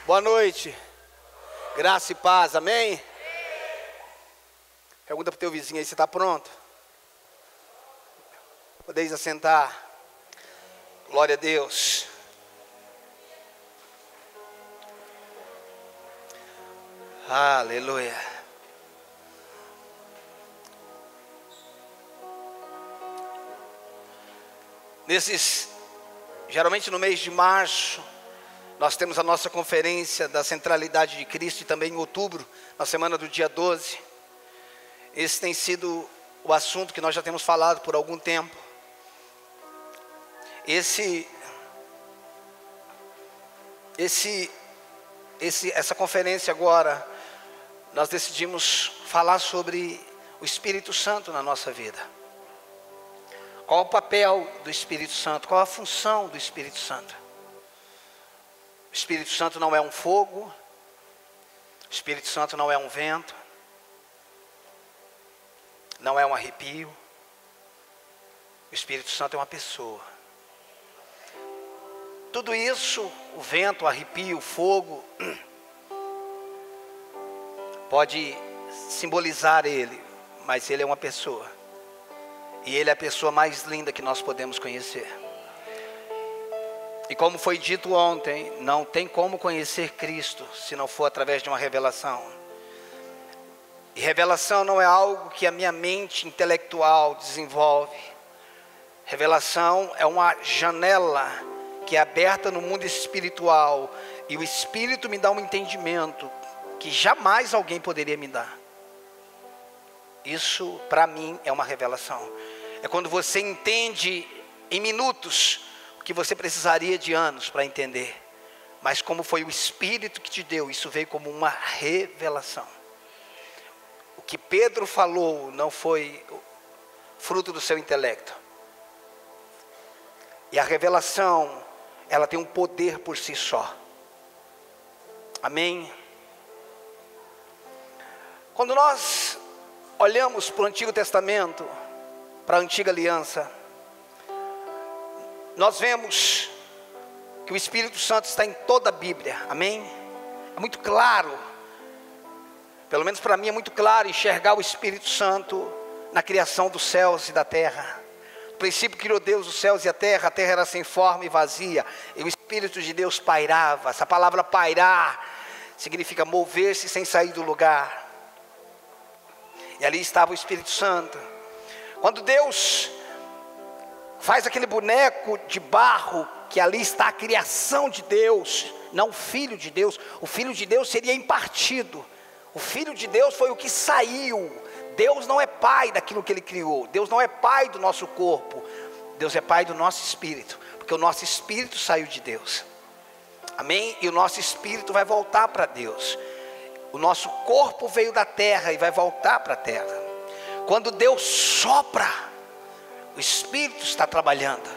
Boa noite. Graça e paz, amém? Pergunta para o teu vizinho aí, você está pronto? Podeis assentar. Glória a Deus. Aleluia. Geralmente no mês de março, nós temos a nossa conferência da centralidade de Cristo, e também em outubro, na semana do dia 12. Esse tem sido o assunto que nós já temos falado por algum tempo. Essa conferência agora, nós decidimos falar sobre o Espírito Santo na nossa vida. Qual o papel do Espírito Santo? Qual a função do Espírito Santo? O Espírito Santo não é um fogo. O Espírito Santo não é um vento. Não é um arrepio. O Espírito Santo é uma pessoa. Tudo isso, o vento, o arrepio, o fogo, pode simbolizar ele, mas ele é uma pessoa. E ele é a pessoa mais linda que nós podemos conhecer. E como foi dito ontem, não tem como conhecer Cristo se não for através de uma revelação. E revelação não é algo que a minha mente intelectual desenvolve. Revelação é uma janela que é aberta no mundo espiritual. E o Espírito me dá um entendimento que jamais alguém poderia me dar. Isso para mim é uma revelação. É quando você entende em minutos o que você precisaria de anos para entender. Mas como foi o Espírito que te deu, isso veio como uma revelação. O que Pedro falou não foi fruto do seu intelecto. E a revelação, ela tem um poder por si só. Amém? Quando nós olhamos para o Antigo Testamento, para a Antiga Aliança, nós vemos que o Espírito Santo está em toda a Bíblia, amém? É muito claro, pelo menos para mim é muito claro enxergar o Espírito Santo na criação dos céus e da terra. No princípio criou Deus os céus e a terra era sem forma e vazia, e o Espírito de Deus pairava. Essa palavra pairar significa mover-se sem sair do lugar. E ali estava o Espírito Santo. Quando Deus faz aquele boneco de barro, que ali está a criação de Deus, não o Filho de Deus. O Filho de Deus seria impartido. O Filho de Deus foi o que saiu. Deus não é pai daquilo que Ele criou. Deus não é pai do nosso corpo. Deus é pai do nosso espírito, porque o nosso espírito saiu de Deus. Amém? E o nosso espírito vai voltar para Deus. O nosso corpo veio da terra e vai voltar para a terra. Quando Deus sopra, o Espírito está trabalhando.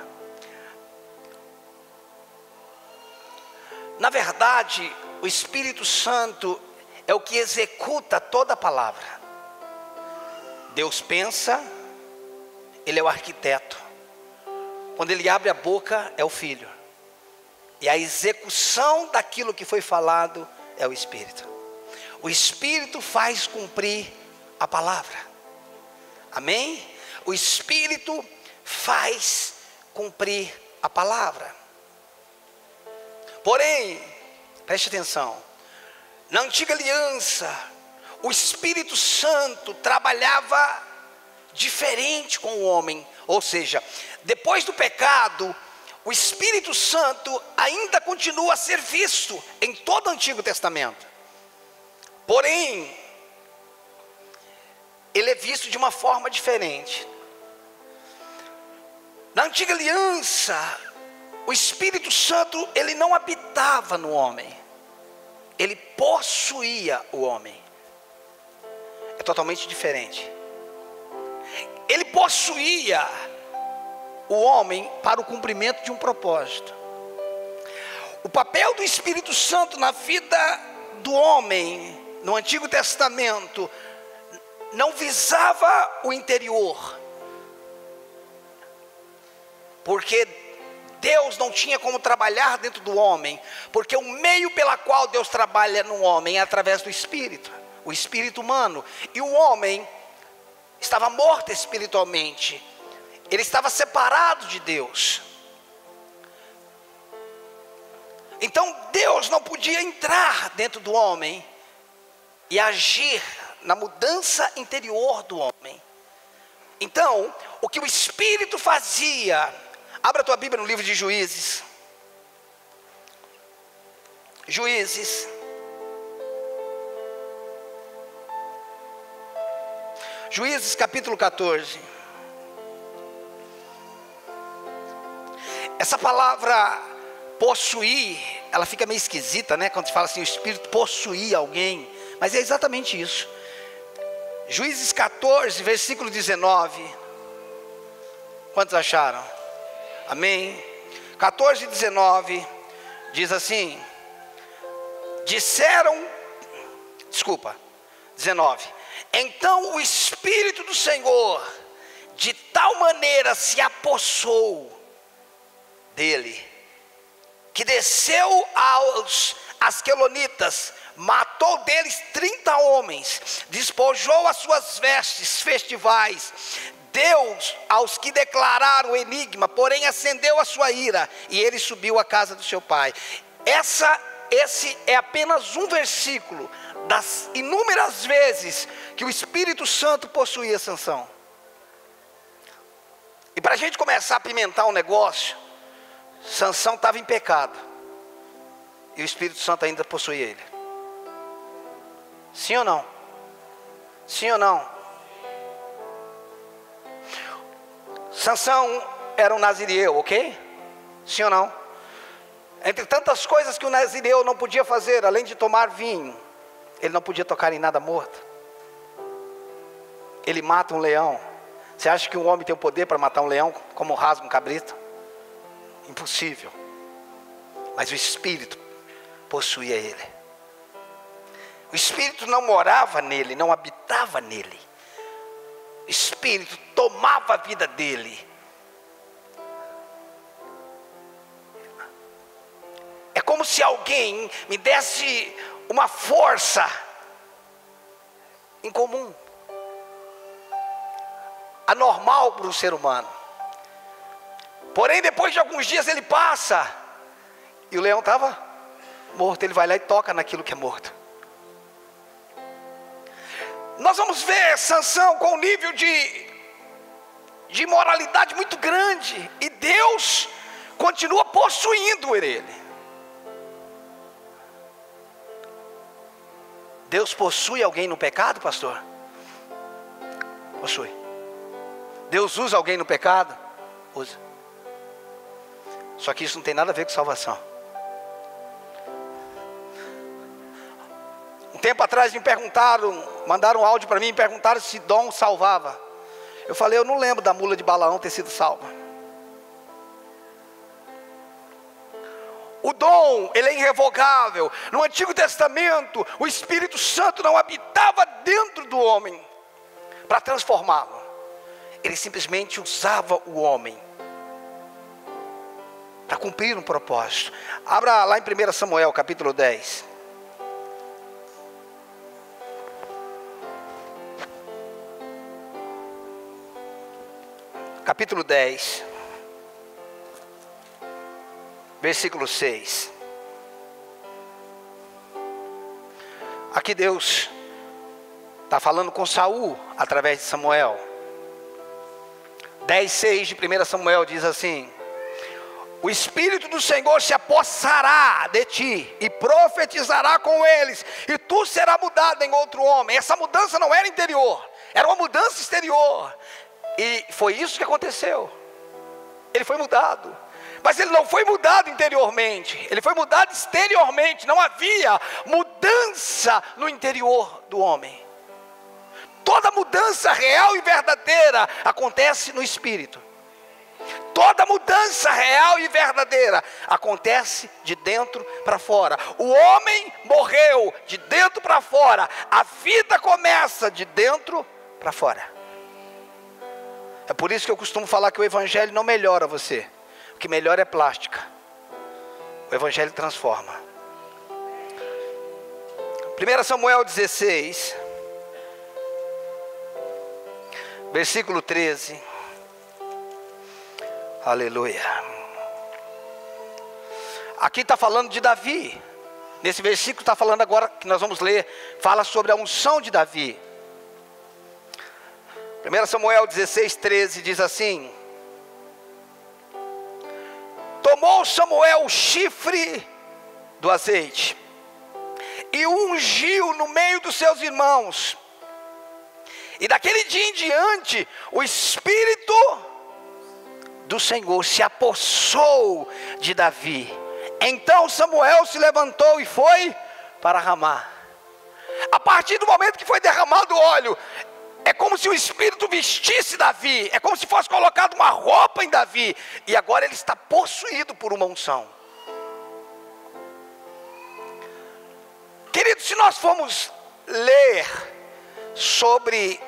Na verdade, o Espírito Santo é o que executa toda a palavra. Deus pensa, Ele é o arquiteto. Quando Ele abre a boca, é o Filho. E a execução daquilo que foi falado é o Espírito. O Espírito faz cumprir a palavra. Amém? O Espírito faz cumprir a palavra. Porém, preste atenção, na Antiga Aliança, o Espírito Santo trabalhava diferente com o homem. Ou seja, depois do pecado, o Espírito Santo ainda continua a ser visto em todo o Antigo Testamento. Porém, ele é visto de uma forma diferente. Na Antiga Aliança, o Espírito Santo, ele não habitava no homem. Ele possuía o homem. É totalmente diferente. Ele possuía o homem para o cumprimento de um propósito. O papel do Espírito Santo na vida do homem, no Antigo Testamento, não visava o interior, porque Deus não tinha como trabalhar dentro do homem, porque o meio pela qual Deus trabalha no homem é através do Espírito, o Espírito humano. E o homem estava morto espiritualmente, ele estava separado de Deus. Então Deus não podia entrar dentro do homem e agir na mudança interior do homem. Então, o que o Espírito fazia, abra a tua Bíblia no livro de Juízes. Juízes. Juízes capítulo 14. Essa palavra possuir, ela fica meio esquisita, né? Quando se fala assim, o Espírito possuir alguém. Mas é exatamente isso. Juízes 14, versículo 19. Quantos acharam? Amém? 14, 19. Diz assim. 19. Então o Espírito do Senhor de tal maneira se apossou dele, que desceu aos asquelonitas, matou deles 30 homens, despojou as suas vestes festivais, deu aos que declararam o enigma, porém acendeu a sua ira, e ele subiu à casa do seu pai. Esse é apenas um versículo das inúmeras vezes que o Espírito Santo possuía Sansão. E para a gente começar a apimentar um negócio, Sansão estava em pecado, e o Espírito Santo ainda possuía ele. Sim ou não? Sim ou não? Sansão era um nazireu, ok? Sim ou não? Entre tantas coisas que o nazireu não podia fazer, além de tomar vinho, ele não podia tocar em nada morto. Ele mata um leão. Você acha que um homem tem o poder para matar um leão como rasga um cabrito? Impossível. Mas o Espírito possuía ele. O Espírito não morava nele, não habitava nele. O Espírito tomava a vida dele. É como se alguém me desse uma força incomum, anormal para um ser humano. Porém, depois de alguns dias ele passa, e o leão estava morto. Ele vai lá e toca naquilo que é morto. Nós vamos ver Sansão com um nível de imoralidade muito grande, e Deus continua possuindo ele. Deus possui alguém no pecado, pastor? Possui. Deus usa alguém no pecado? Usa. Só que isso não tem nada a ver com salvação. Um tempo atrás me perguntaram, mandaram um áudio para mim, me perguntaram se dom salvava. Eu falei, eu não lembro da mula de Balaão ter sido salva. O dom, ele é irrevogável. No Antigo Testamento, o Espírito Santo não habitava dentro do homem para transformá-lo. Ele simplesmente usava o homem para cumprir um propósito. Abra lá em 1 Samuel, capítulo 10. Capítulo 10. Versículo 6. Aqui Deus está falando com Saul através de Samuel. 10:6 de 1 Samuel diz assim: o Espírito do Senhor se apossará de ti e profetizará com eles, e tu serás mudado em outro homem. Essa mudança não era interior, era uma mudança exterior. E foi isso que aconteceu. Ele foi mudado. Mas ele não foi mudado interiormente, ele foi mudado exteriormente. Não havia mudança no interior do homem. Toda mudança real e verdadeira acontece no Espírito. Toda mudança real e verdadeira acontece de dentro para fora. O homem morreu de dentro para fora. A vida começa de dentro para fora. É por isso que eu costumo falar que o Evangelho não melhora você. O que melhor é plástica. O Evangelho transforma. 1 Samuel 16, versículo 13. Aleluia. Aqui está falando de Davi. Nesse versículo está falando agora, que nós vamos ler, fala sobre a unção de Davi. 1 Samuel 16, 13 diz assim: tomou Samuel o chifre do azeite e o ungiu no meio dos seus irmãos. E daquele dia em diante, o Espírito do Senhor se apossou de Davi. Então Samuel se levantou e foi para Ramá. A partir do momento que foi derramado óleo, é como se o Espírito vestisse Davi, é como se fosse colocado uma roupa em Davi, e agora ele está possuído por uma unção. Queridos, se nós formos ler sobre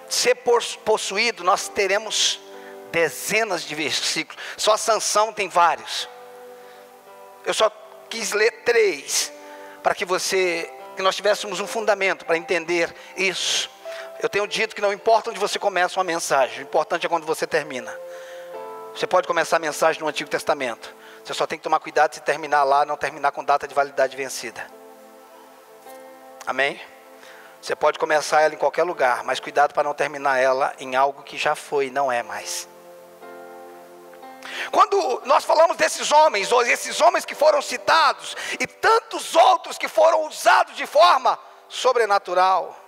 ser possuído, nós teremos dezenas de versículos. Só Sansão tem vários. Eu só quis ler 3 para que nós tivéssemos um fundamento para entender isso. Eu tenho dito que não importa onde você começa uma mensagem, o importante é quando você termina. Você pode começar a mensagem no Antigo Testamento, você só tem que tomar cuidado se terminar lá, não terminar com data de validade vencida. Amém? Você pode começar ela em qualquer lugar, mas cuidado para não terminar ela em algo que já foi, não é mais. Quando nós falamos desses homens, ou esses homens que foram citados, e tantos outros que foram usados de forma sobrenatural,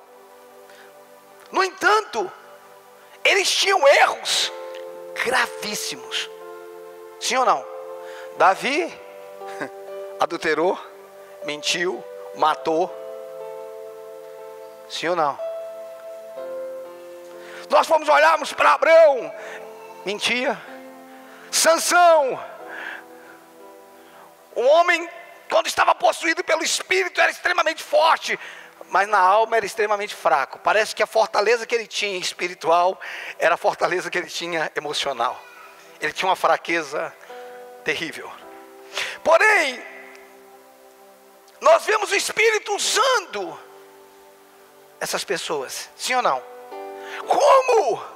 no entanto, eles tinham erros gravíssimos. Sim ou não? Davi adulterou, mentiu, matou. Sim ou não? Nós fomos olharmos para Abraão, mentia. Sansão, um homem, quando estava possuído pelo Espírito, era extremamente forte, mas na alma era extremamente fraco. Parece que a fortaleza que ele tinha espiritual era a fortaleza que ele tinha emocional. Ele tinha uma fraqueza terrível. Porém, nós vemos o Espírito usando essas pessoas, sim ou não? Como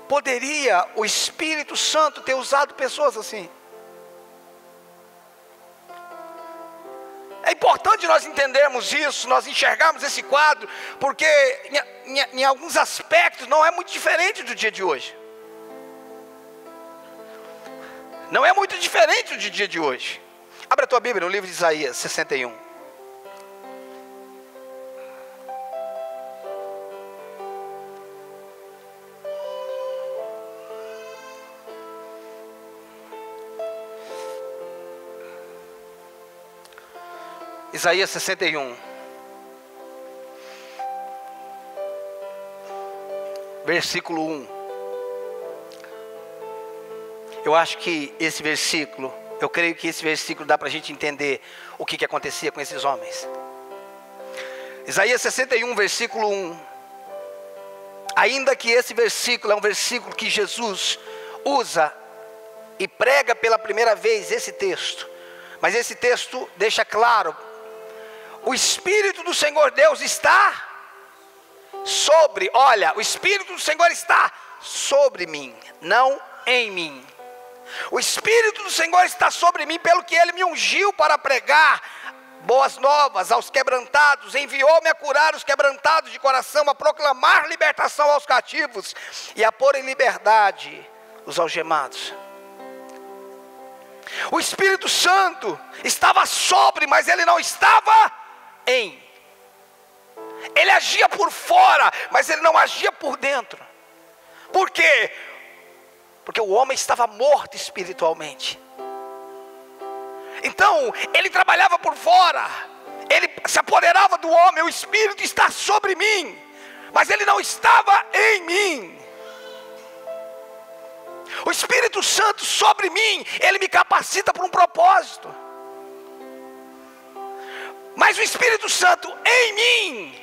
poderia o Espírito Santo ter usado pessoas assim? É importante nós entendermos isso, nós enxergarmos esse quadro, porque em alguns aspectos não é muito diferente do dia de hoje. Não é muito diferente do dia de hoje. Abra a tua Bíblia no livro de Isaías 61. Isaías 61, versículo 1. Eu acho que esse versículo, eu creio que esse versículo dá para a gente entender o que acontecia com esses homens. Isaías 61, versículo 1. Ainda que esse versículo é um versículo que Jesus usa e prega pela primeira vez esse texto, mas esse texto deixa claro: o Espírito do Senhor Deus está sobre, olha, o Espírito do Senhor está sobre mim, não em mim. O Espírito do Senhor está sobre mim, pelo que Ele me ungiu para pregar boas novas aos quebrantados, enviou-me a curar os quebrantados de coração, a proclamar libertação aos cativos e a pôr em liberdade os algemados. O Espírito Santo estava sobre, mas Ele não estava em. Ele agia por fora, mas Ele não agia por dentro. Por quê? Porque o homem estava morto espiritualmente. Então, ele trabalhava por fora, ele se apoderava do homem. O Espírito está sobre mim, mas ele não estava em mim. O Espírito Santo sobre mim, ele me capacita para um propósito. Mas o Espírito Santo em mim,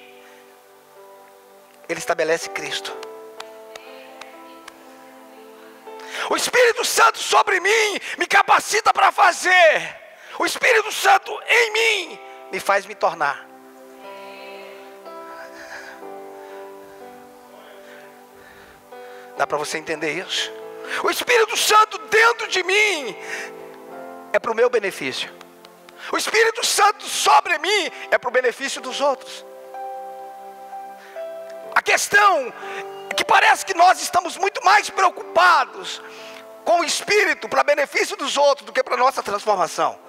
ele estabelece Cristo. O Espírito Santo sobre mim me capacita para fazer. O Espírito Santo em mim me faz me tornar. Dá para você entender isso? O Espírito Santo dentro de mim é para o meu benefício. O Espírito Santo sobre mim é para o benefício dos outros. A questão é que parece que nós estamos muito mais preocupados com o Espírito para benefício dos outros do que para a nossa transformação.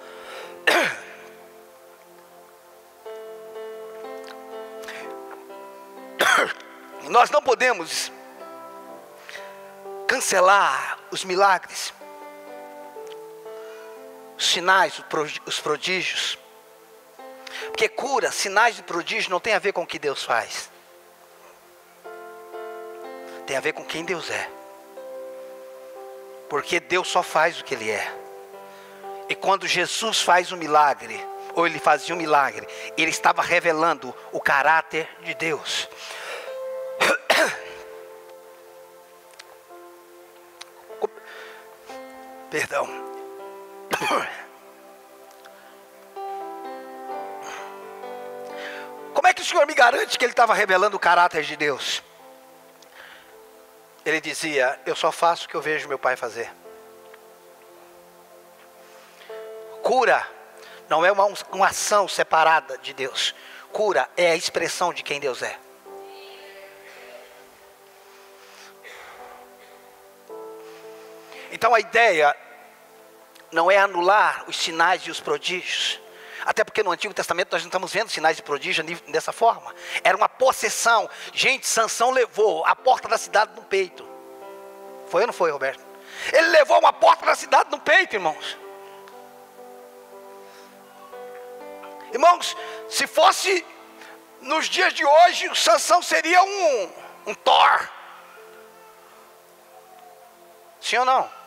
Nós não podemos cancelar os milagres, os sinais, os prodígios, porque cura, sinais e prodígios não tem a ver com o que Deus faz, tem a ver com quem Deus é, porque Deus só faz o que Ele é. E quando Jesus faz um milagre, ou Ele fazia um milagre, Ele estava revelando o caráter de Deus. Perdão. Como é que o Senhor me garante que Ele estava revelando o caráter de Deus? Ele dizia: eu só faço o que eu vejo meu Pai fazer. Cura não é uma ação separada de Deus. Cura é a expressão de quem Deus é. Então a ideia não é anular os sinais e os prodígios. Até porque no Antigo Testamento nós não estamos vendo sinais e prodígios dessa forma. Era uma possessão. Gente, Sansão levou a porta da cidade no peito. Foi ou não foi, Roberto? Ele levou uma porta da cidade no peito, irmãos. Irmãos, se fosse nos dias de hoje, o Sansão seria um Thor. Sim ou não?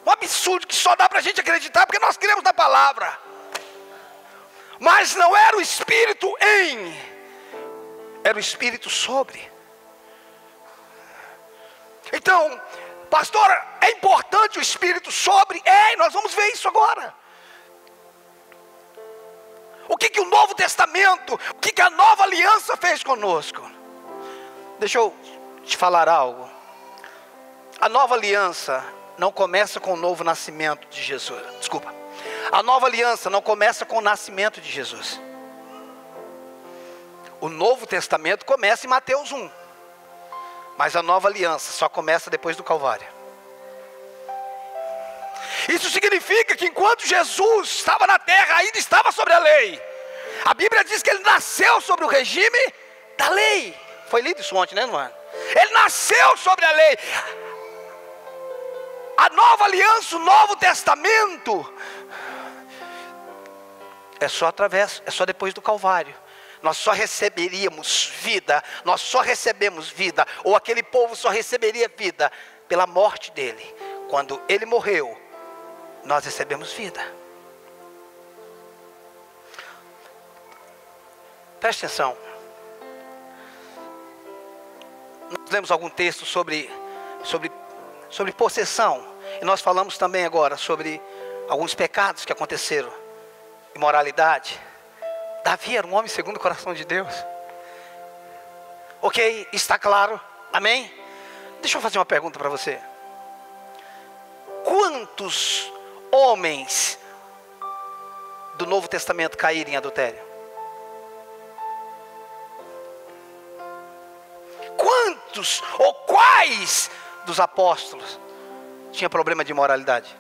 Um absurdo que só dá para a gente acreditar porque nós cremos na palavra. Mas não era o Espírito em, era o Espírito sobre. Então, pastor, é importante o Espírito sobre? Nós vamos ver isso agora. O que o Novo Testamento, o que a Nova Aliança fez conosco? Deixa eu te falar algo. A Nova Aliança não começa com o novo nascimento de Jesus. Desculpa. A Nova Aliança não começa com o nascimento de Jesus. O Novo Testamento começa em Mateus 1. Mas a Nova Aliança só começa depois do Calvário. Isso significa que enquanto Jesus estava na terra, ainda estava sobre a lei. A Bíblia diz que Ele nasceu sobre o regime da lei. Foi lido isso ontem, né, mano? Ele nasceu sobre a lei. A Nova Aliança, o Novo Testamento, é só depois do Calvário. Nós só receberíamos vida, nós só recebemos vida, ou aquele povo só receberia vida pela morte dele. Quando ele morreu, nós recebemos vida. Preste atenção. Nós lemos algum texto sobre possessão. E nós falamos também agora sobre alguns pecados que aconteceram. Imoralidade. Davi era um homem segundo o coração de Deus. Ok, está claro? Amém? Deixa eu fazer uma pergunta para você. Quantos homens do Novo Testamento caíram em adultério? Quantos ou quais dos apóstolos tinha problema de imoralidade?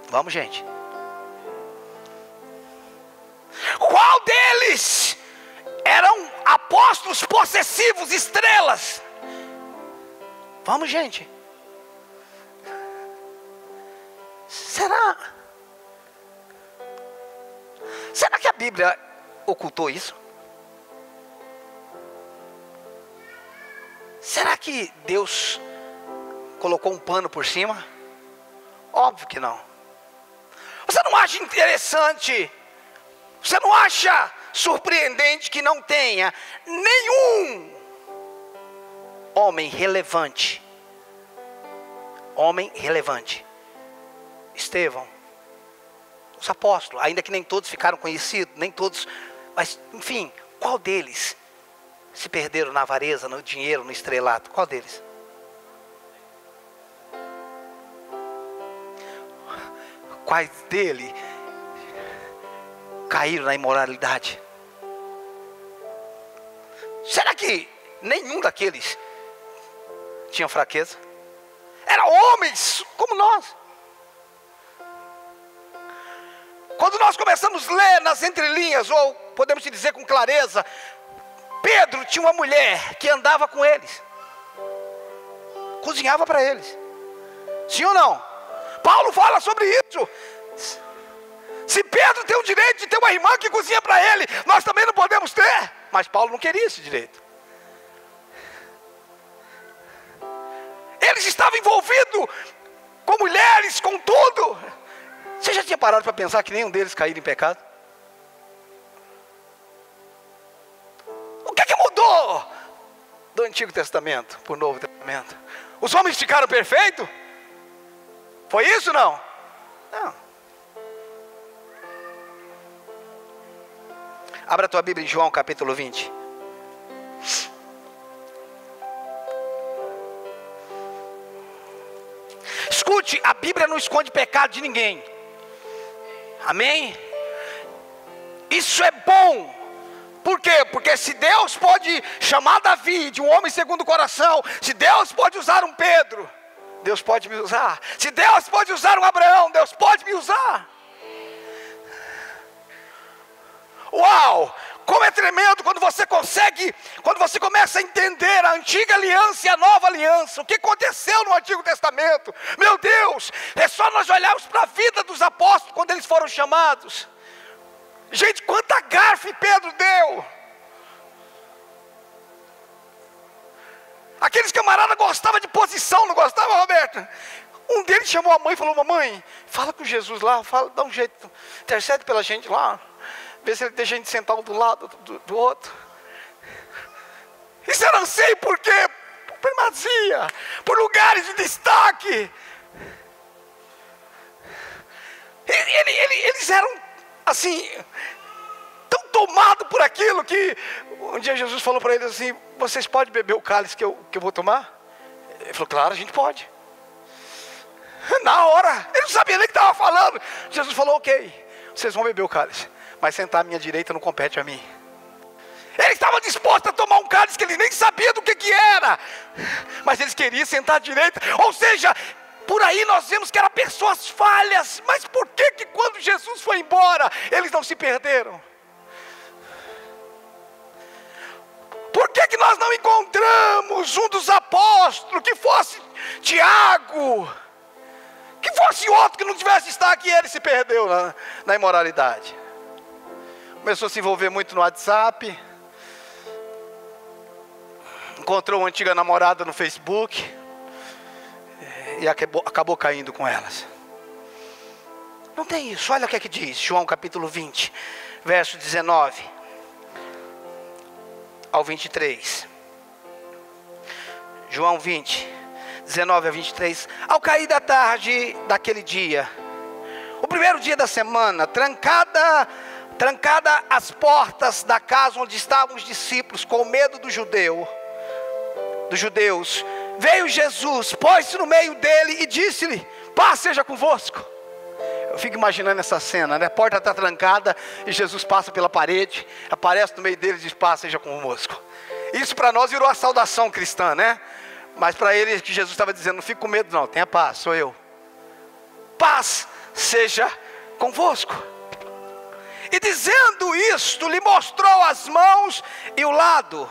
Vamos, gente. Qual deles eram apóstolos possessivos, estrelas? Vamos, gente. Será que a Bíblia ocultou isso? Será que Deus colocou um pano por cima? Óbvio que não. Você não acha interessante? Você não acha surpreendente que não tenha nenhum homem relevante. Homem relevante. Estevão, os apóstolos, ainda que nem todos ficaram conhecidos, nem todos, mas enfim, qual deles se perderam na avareza, no dinheiro, no estrelato? Qual deles? Quais dele caíram na imoralidade? Será que nenhum daqueles tinha fraqueza? Eram homens como nós. Quando nós começamos a ler nas entrelinhas, ou podemos dizer com clareza, Pedro tinha uma mulher que andava com eles, cozinhava para eles. Sim ou não? Paulo fala sobre isso. Se Pedro tem o direito de ter uma irmã que cozinha para ele, nós também não podemos ter. Mas Paulo não queria esse direito. Eles estavam envolvidos com mulheres, com tudo. Você já tinha parado para pensar que nenhum deles caiu em pecado? O que mudou do Antigo Testamento para o Novo Testamento? Os homens ficaram perfeitos? Foi isso não? Não. Abra a tua Bíblia em João capítulo 20. Escute, a Bíblia não esconde pecado de ninguém. Amém? Isso é bom. Por quê? Porque se Deus pode chamar Davi de um homem segundo o coração, se Deus pode usar um Pedro, Deus pode me usar. Se Deus pode usar um Abraão, Deus pode me usar. Uau! Como é tremendo quando você começa a entender a antiga aliança e a nova aliança. O que aconteceu no Antigo Testamento? Meu Deus, é só nós olharmos para a vida dos apóstolos quando eles foram chamados. Gente, quanta garfe Pedro deu. Aqueles camaradas gostavam de posição, não gostavam, Roberto? Um deles chamou a mãe e falou: mamãe, fala com Jesus lá, dá um jeito, intercede pela gente lá. Vê se ele deixa a gente sentar um do lado do outro. Isso era anseio por quê? Por primazia, por lugares de destaque. Eles eram assim, tão tomados por aquilo que um dia Jesus falou para eles assim: vocês podem beber o cálice que eu vou tomar? Ele falou: claro, a gente pode. Na hora, ele não sabia nem o que estava falando. Jesus falou: ok, vocês vão beber o cálice, mas sentar à minha direita não compete a mim. Ele estava disposto a tomar um cálice que ele nem sabia do que era, mas eles queriam sentar à direita. Ou seja, por aí nós vemos que eram pessoas falhas. Mas por que quando Jesus foi embora, eles não se perderam? Por que nós não encontramos um dos apóstolos, que fosse Tiago, que fosse outro que não tivesse destaque, e ele se perdeu na imoralidade? Começou a se envolver muito no WhatsApp, encontrou uma antiga namorada no Facebook e acabou caindo com elas. Não tem isso. Olha o que diz João capítulo 20, verso 19 ao 23. João 20, 19 a 23. Ao cair da tarde daquele dia, o primeiro dia da semana, trancada as portas da casa onde estavam os discípulos, com medo dos judeus, veio Jesus, pôs-se no meio dele e disse-lhe: paz seja convosco. Eu fico imaginando essa cena, né? A porta está trancada e Jesus passa pela parede, aparece no meio dele e diz: paz seja convosco. Isso para nós virou a saudação cristã, né? Mas para ele, que Jesus estava dizendo: não fique com medo não, tenha paz, sou eu. Paz seja convosco. E dizendo isto, lhe mostrou as mãos e o lado.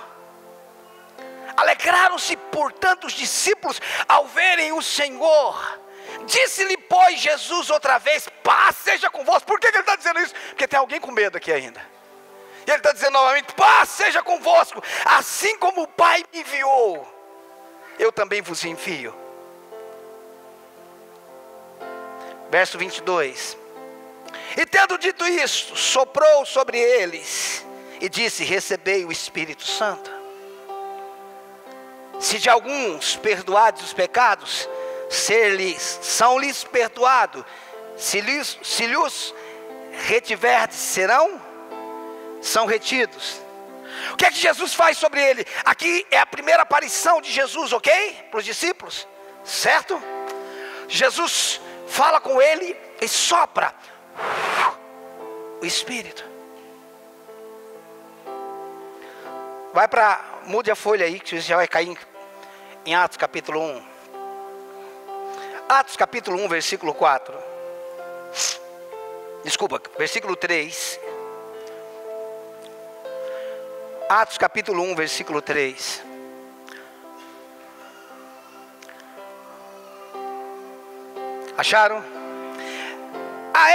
Alegraram-se, portanto, os discípulos ao verem o Senhor. Disse-lhe, pois, Jesus outra vez: paz seja convosco. Por que ele está dizendo isso? Porque tem alguém com medo aqui ainda. E ele está dizendo novamente: paz seja convosco. Assim como o Pai me enviou, eu também vos envio. Verso 22. E tendo dito isto, soprou sobre eles e disse: recebei o Espírito Santo. Se de alguns perdoados os pecados, são-lhes perdoados. Se lhes retiverdes, são retidos. O que é que Jesus faz sobre ele? Aqui é a primeira aparição de Jesus, ok? Para os discípulos, certo? Jesus fala com ele e sopra o Espírito. Mude a folha aí, que você já vai cair em Atos capítulo 1. Atos capítulo 1, versículo 4. Desculpa, versículo 3. Atos capítulo 1, versículo 3. Acharam? A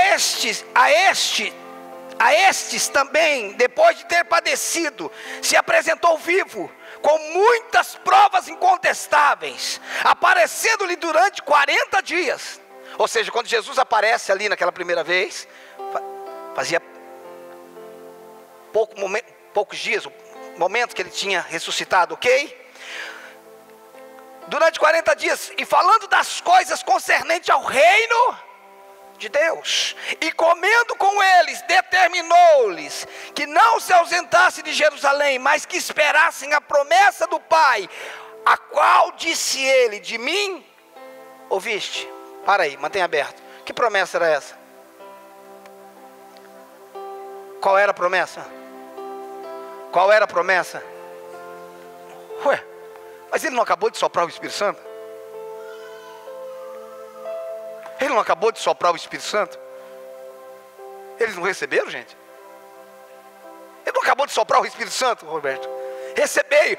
estes também, depois de ter padecido, se apresentou vivo, com muitas provas incontestáveis, aparecendo-lhe durante 40 dias. Ou seja, quando Jesus aparece ali naquela primeira vez, fazia poucos dias, o momento que ele tinha ressuscitado, ok? Durante 40 dias, e falando das coisas concernentes ao reino de Deus, e comendo com eles, determinou-lhes que não se ausentasse de Jerusalém, mas que esperassem a promessa do Pai, a qual disse ele: de mim ouviste. Para aí, mantenha aberto. Que promessa era essa? Qual era a promessa? Qual era a promessa? Ué, mas ele não acabou de soprar o Espírito Santo? Ele não acabou de soprar o Espírito Santo? Eles não receberam, gente? Ele não acabou de soprar o Espírito Santo, Roberto? Recebei,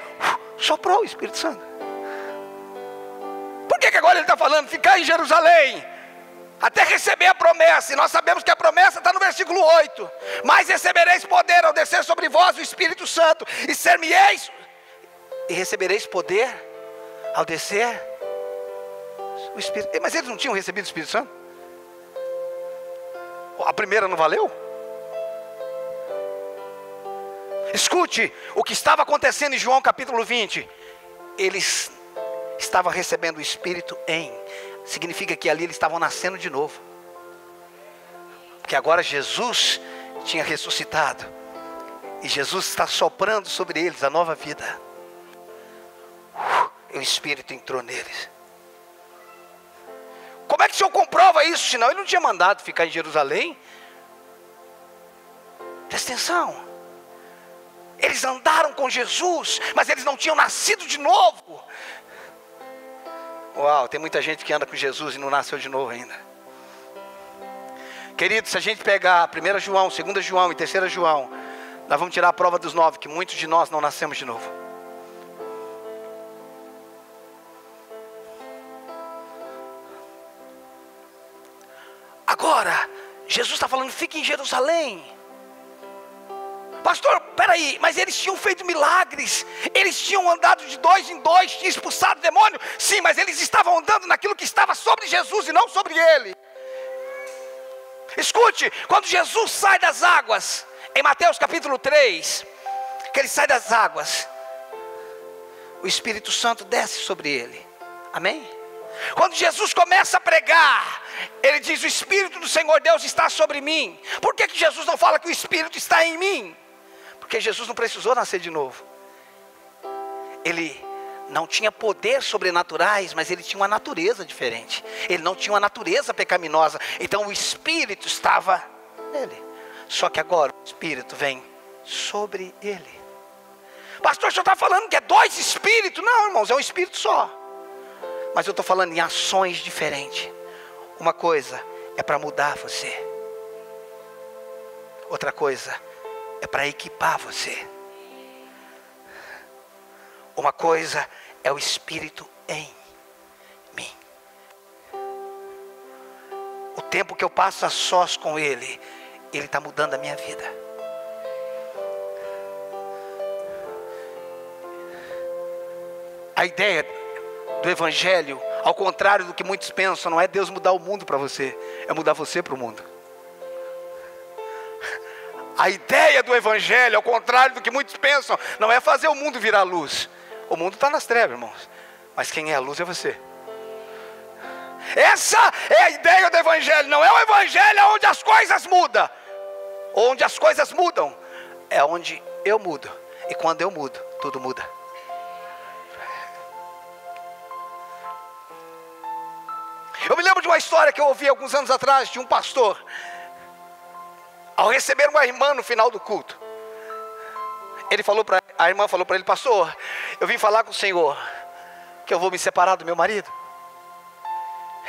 soprou o Espírito Santo. Por que agora ele está falando ficar em Jerusalém até receber a promessa? E nós sabemos que a promessa está no versículo 8. Mas recebereis poder ao descer sobre vós o Espírito Santo, e ser-me-eis, e recebereis poder ao descer o Espírito. Mas eles não tinham recebido o Espírito Santo? A primeira não valeu? Escute o que estava acontecendo em João capítulo 20. Eles estavam recebendo o Espírito significa que ali eles estavam nascendo de novo, porque agora Jesus tinha ressuscitado, e Jesus está soprando sobre eles a nova vida. E o Espírito entrou neles. Como é que o Senhor comprova isso? Senão ele não tinha mandado ficar em Jerusalém. Presta atenção. Eles andaram com Jesus, mas eles não tinham nascido de novo. Uau, tem muita gente que anda com Jesus e não nasceu de novo ainda. Querido, se a gente pegar 1 João, 2 João e 3 João, nós vamos tirar a prova dos 9, que muitos de nós não nascemos de novo. Agora, Jesus está falando, fique em Jerusalém. Pastor, peraí, mas eles tinham feito milagres, eles tinham andado de 2 em 2, tinham expulsado demônio. Sim, mas eles estavam andando naquilo que estava sobre Jesus e não sobre ele. Escute, quando Jesus sai das águas, em Mateus capítulo 3, que ele sai das águas, o Espírito Santo desce sobre ele. Amém? Quando Jesus começa a pregar, ele diz: o Espírito do Senhor Deus está sobre mim. Por que Jesus não fala que o Espírito está em mim? Porque Jesus não precisou nascer de novo. Ele não tinha poderes sobrenaturais, mas ele tinha uma natureza diferente. Ele não tinha uma natureza pecaminosa. Então o Espírito estava nele. Só que agora o Espírito vem sobre ele. Pastor, o senhor está falando que é 2 Espíritos? Não, irmãos, é um Espírito só. Mas eu estou falando em ações diferentes. Uma coisa é para mudar você. Outra coisa é para equipar você. Uma coisa é o Espírito em mim. O tempo que eu passo a sós com Ele, Ele está mudando a minha vida. A ideia do Evangelho, ao contrário do que muitos pensam, não é Deus mudar o mundo para você, é mudar você para o mundo. A ideia do Evangelho, ao contrário do que muitos pensam, não é fazer o mundo virar luz. O mundo está nas trevas, irmãos, mas quem é a luz é você. Essa é a ideia do evangelho. Não é o evangelho onde as coisas mudam. Onde as coisas mudam é onde eu mudo. E quando eu mudo, tudo muda. Eu me lembro de uma história que eu ouvi alguns anos atrás de um pastor. Ao receber uma irmã no final do culto, a irmã falou para ele: pastor, eu vim falar com o senhor que eu vou me separar do meu marido.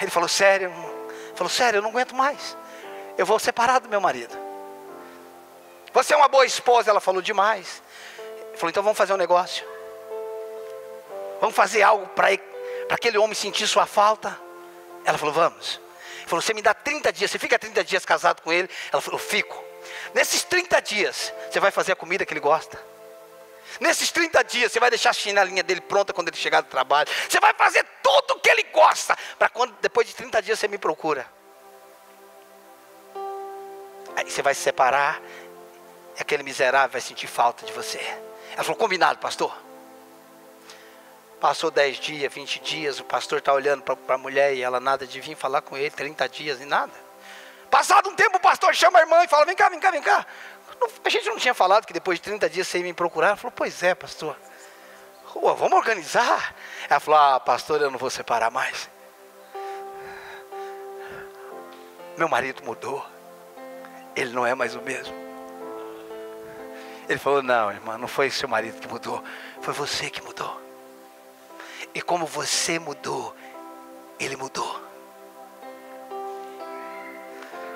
Ele falou: sério? Eu não aguento mais. Eu vou separar do meu marido. Você é uma boa esposa. Ela falou: demais. Ele falou: então vamos fazer um negócio. Vamos fazer algo para aquele homem sentir sua falta. Ela falou: vamos. Ele falou: você me dá 30 dias, você fica 30 dias casado com ele? Ela falou: fico. Nesses 30 dias, você vai fazer a comida que ele gosta. Nesses 30 dias, você vai deixar a chinelinha dele pronta quando ele chegar do trabalho. Você vai fazer tudo o que ele gosta, para quando depois de 30 dias você me procura. Aí você vai se separar, e aquele miserável vai sentir falta de você. Ela falou: combinado, pastor. Passou 10 dias, 20 dias, o pastor está olhando para a mulher e ela nada de vir falar com ele, 30 dias e nada. Passado um tempo, o pastor chama a irmã e fala: vem cá. A gente não tinha falado que depois de 30 dias você ia me procurar? Ela falou: pois é, pastor. Vamos organizar. Ela falou: pastor, eu não vou separar mais. Meu marido mudou. Ele não é mais o mesmo. Ele falou: não, irmã, não foi seu marido que mudou, foi você que mudou. E como você mudou, ele mudou.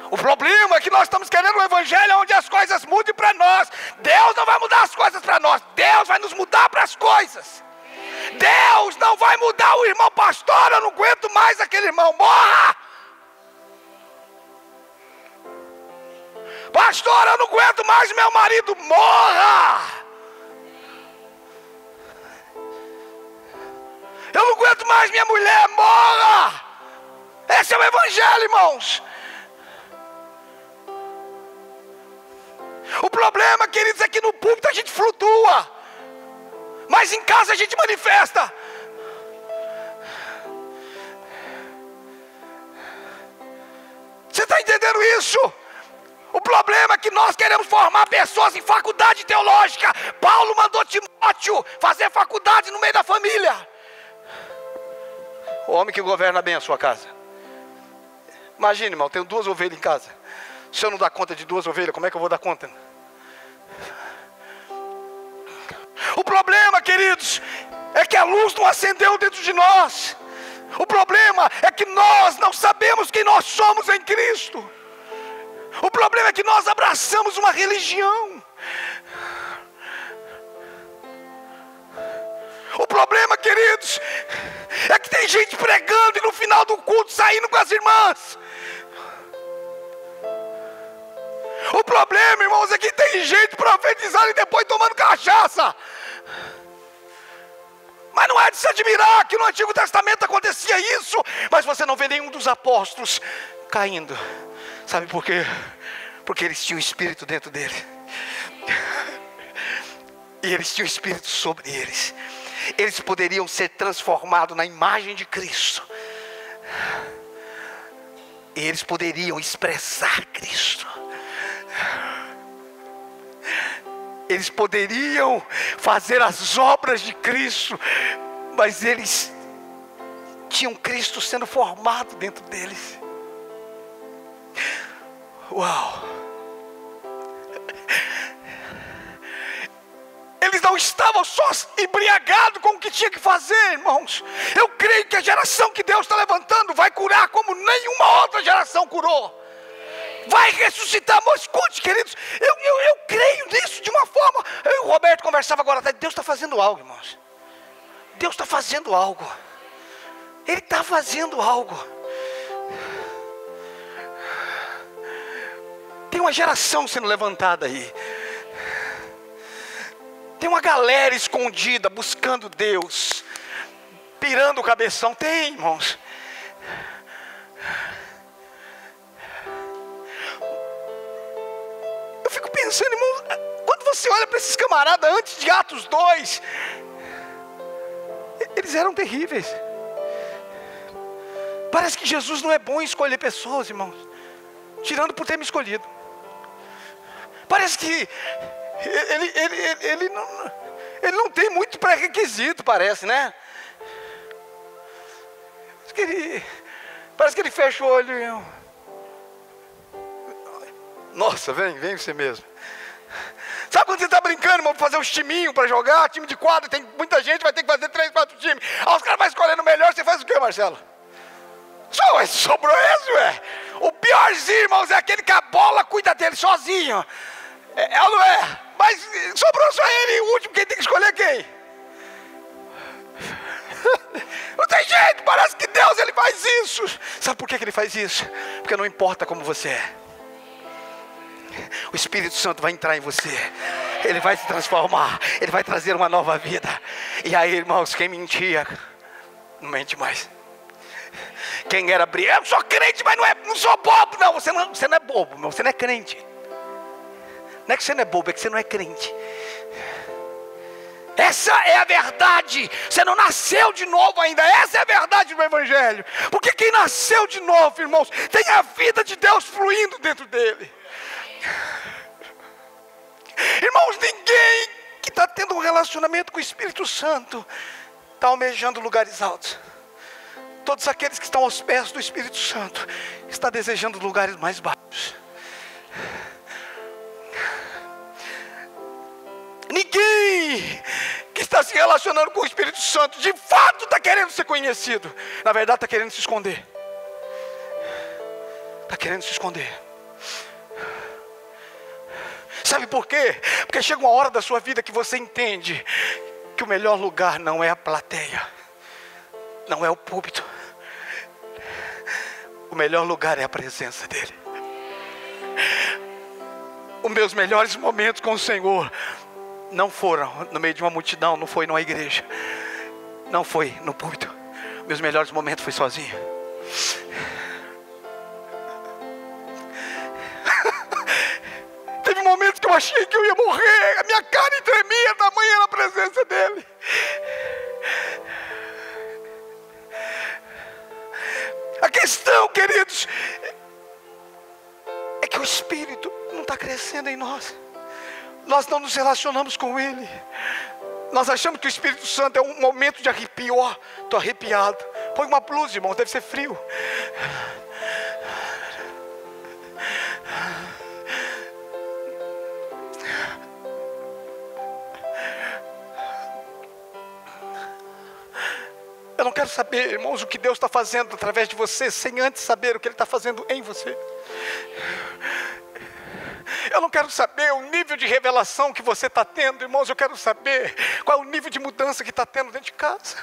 O problema é que nós estamos querendo um evangelho onde as coisas mudem para nós. Deus não vai mudar as coisas para nós. Deus vai nos mudar para as coisas. Deus não vai mudar o irmão. Pastor, eu não aguento mais aquele irmão. Morra! Pastor, eu não aguento mais meu marido. Morra! Eu não aguento mais minha mulher. Morra! Esse é o evangelho, irmãos. O problema, queridos, é que no púlpito a gente flutua, mas em casa a gente manifesta. Você está entendendo isso? O problema é que nós queremos formar pessoas em faculdade teológica. Paulo mandou Timóteo fazer faculdade no meio da família. O homem que governa bem a sua casa. Imagine, irmão, eu tenho 2 ovelhas em casa. Se eu não dar conta de 2 ovelhas, como é que eu vou dar conta? O problema, queridos, é que a luz não acendeu dentro de nós. O problema é que nós não sabemos quem nós somos em Cristo. O problema é que nós abraçamos uma religião. O problema, queridos, é que tem gente pregando e no final do culto saindo com as irmãs. O problema, irmãos, é que tem gente profetizando e depois tomando cachaça. Mas não é de se admirar que no Antigo Testamento acontecia isso. Mas você não vê nenhum dos apóstolos caindo. Sabe por quê? Porque eles tinham o Espírito dentro dele. E eles tinham o Espírito sobre eles. Eles poderiam ser transformados na imagem de Cristo. E eles poderiam expressar Cristo. Eles poderiam fazer as obras de Cristo, mas eles tinham Cristo sendo formado dentro deles. Uau! Eles não estavam só embriagados com o que tinha que fazer, irmãos. Eu creio que a geração que Deus está levantando vai curar como nenhuma outra geração curou. Vai ressuscitar. Mas escute, queridos, eu creio nisso de uma forma. Eu e o Roberto conversava agora. Deus está fazendo algo, irmãos. Deus está fazendo algo. Ele está fazendo algo. Tem uma geração sendo levantada aí. Tem uma galera escondida buscando Deus, pirando o cabeção. Tem, irmãos. Eu fico pensando, irmão, quando você olha para esses camaradas antes de Atos 2, eles eram terríveis. Parece que Jesus não é bom em escolher pessoas, irmãos, tirando por ter me escolhido. Parece que ele não tem muito pré-requisito, parece, né? Parece que ele fecha o olho e nossa, vem você mesmo. Sabe quando você está brincando, irmão, fazer uns timinhos para jogar, time de quadro, tem muita gente, vai ter que fazer 3, 4 times. Aí os caras vão escolhendo o melhor, você faz o quê, Marcelo? Sobrou esse, ué. O piorzinho, irmãos, é aquele que a bola cuida dele sozinho. É ou não é? Mas sobrou só ele, o último, quem tem que escolher quem? Não tem jeito, parece que Deus, ele faz isso. Sabe por que ele faz isso? Porque não importa como você é, o Espírito Santo vai entrar em você, ele vai se transformar, ele vai trazer uma nova vida. E aí, irmãos, quem mentia, não mente mais. Quem era eu sou crente, mas não sou bobo. Não, você não é bobo, irmão, você não é crente. Não é que você não é bobo, é que você não é crente. Essa é a verdade. Você não nasceu de novo ainda. Essa é a verdade do Evangelho. Porque quem nasceu de novo, irmãos, tem a vida de Deus fluindo dentro dele. Irmãos, ninguém que está tendo um relacionamento com o Espírito Santo está almejando lugares altos. Todos aqueles que estão aos pés do Espírito Santo estão desejando lugares mais baixos. Ninguém que está se relacionando com o Espírito Santo de fato está querendo ser conhecido. Na verdade está querendo se esconder. Está querendo se esconder. Sabe por quê? Porque chega uma hora da sua vida que você entende que o melhor lugar não é a plateia, não é o púlpito. O melhor lugar é a presença dele. Os meus melhores momentos com o Senhor não foram no meio de uma multidão, não foi numa igreja, não foi no púlpito. Meus melhores momentos foi sozinho. Teve momentos que eu achei que eu ia morrer, a minha cara tremia, tamanha era a presença dele. A questão, queridos, é que o Espírito não está crescendo em nós. Nós não nos relacionamos com Ele. Nós achamos que o Espírito Santo é um momento de arrepio. Ó, estou arrepiado. Põe uma blusa, irmão, deve ser frio. Eu não quero saber, irmãos, o que Deus está fazendo através de você, sem antes saber o que Ele está fazendo em você. Eu não quero saber o nível de revelação que você está tendo, irmãos. Eu quero saber qual é o nível de mudança que está tendo dentro de casa.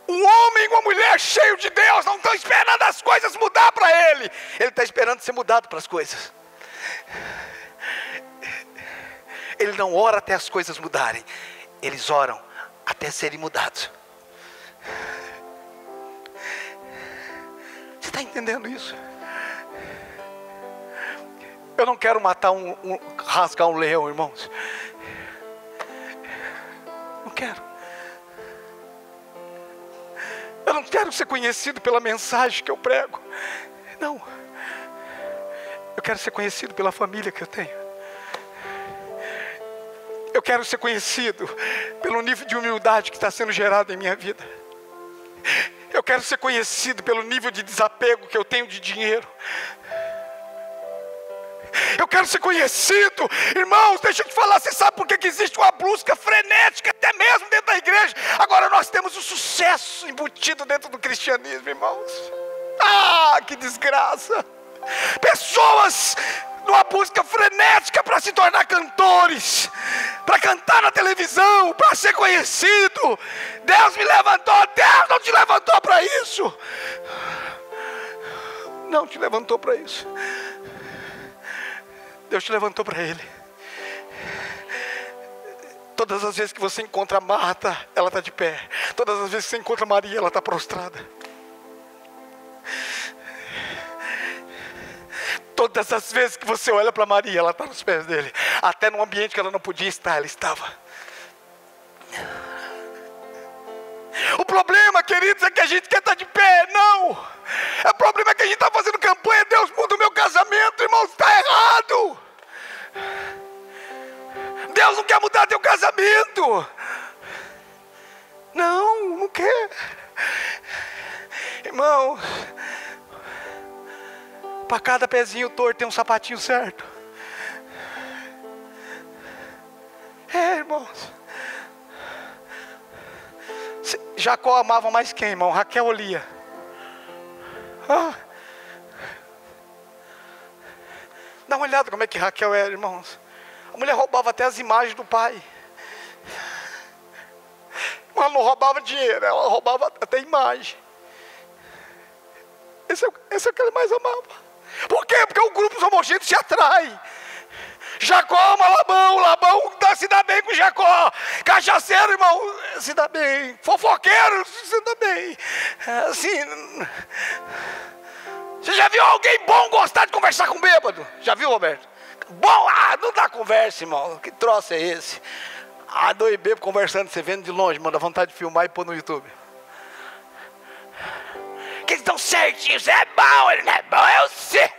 Um homem e uma mulher cheio de Deus não estão esperando as coisas mudar para ele. Ele está esperando ser mudado para as coisas. Ele não ora até as coisas mudarem. Eles oram até serem mudados. Você está entendendo isso? Eu não quero matar rasgar um leão, irmãos. Não quero. Eu não quero ser conhecido pela mensagem que eu prego. Não. Eu quero ser conhecido pela família que eu tenho. Eu quero ser conhecido pelo nível de humildade que está sendo gerado em minha vida. Eu quero ser conhecido pelo nível de desapego que eu tenho de dinheiro. Eu quero ser conhecido. Irmãos, deixa eu te falar, você sabe por que existe uma busca frenética até mesmo dentro da igreja? Agora nós temos o sucesso embutido dentro do cristianismo, irmãos. Ah, que desgraça. Pessoas numa busca frenética para se tornar cantores, para cantar na televisão, para ser conhecido. Deus me levantou. Deus não te levantou para isso. Não te levantou para isso. Deus te levantou para Ele. Todas as vezes que você encontra Marta, ela está de pé. Todas as vezes que você encontra Maria, ela está prostrada. Todas as vezes que você olha para Maria, ela está nos pés dele. Até no ambiente que ela não podia estar, ela estava. problema, queridos, é que a gente quer estar de pé. Não. O problema é que a gente está fazendo campanha. Deus muda o meu casamento, irmão, está errado. Deus não quer mudar teu casamento. Não quer. Irmão, para cada pezinho torto tem um sapatinho certo. Irmãos. Jacó amava mais quem, irmão? Raquel ou Lia? Dá uma olhada como é que Raquel era, irmãos. A mulher roubava até as imagens do pai. Ela não roubava dinheiro, ela roubava até imagem. Esse é o que ele mais amava. Por quê? Porque o grupo homogêneo se atrai. Jacó ama Labão, Labão se dá bem com Jacó. Cachaceiro, irmão, se dá bem. Fofoqueiro, se dá bem. Assim, você já viu alguém bom gostar de conversar com bêbado? Já viu, Roberto? Bom, não dá conversa, irmão. Que troço é esse? Dois bêbados conversando, você vendo de longe, manda vontade de filmar e pôr no YouTube. Que eles estão certinhos, é bom, ele não é bom, eu sei.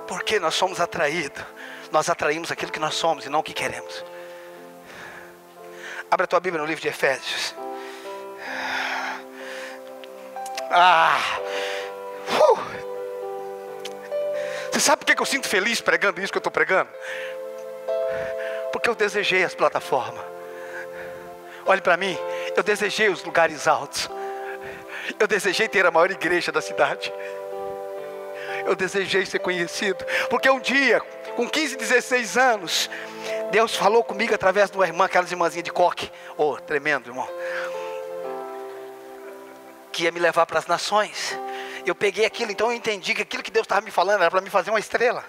Porque nós somos atraídos. Nós atraímos aquilo que nós somos e não o que queremos. Abre a tua Bíblia no livro de Efésios. Você sabe por que eu sinto feliz pregando isso que eu estou pregando? Porque eu desejei as plataformas. Olhe para mim, eu desejei os lugares altos. Eu desejei ter a maior igreja da cidade. Eu desejei ser conhecido. Porque um dia, com 15, 16 anos, Deus falou comigo através de uma irmã, aquelas irmãzinhas de coque. Tremendo, irmão. Que ia me levar para as nações. Eu peguei aquilo, então eu entendi que aquilo que Deus estava me falando era para me fazer uma estrela.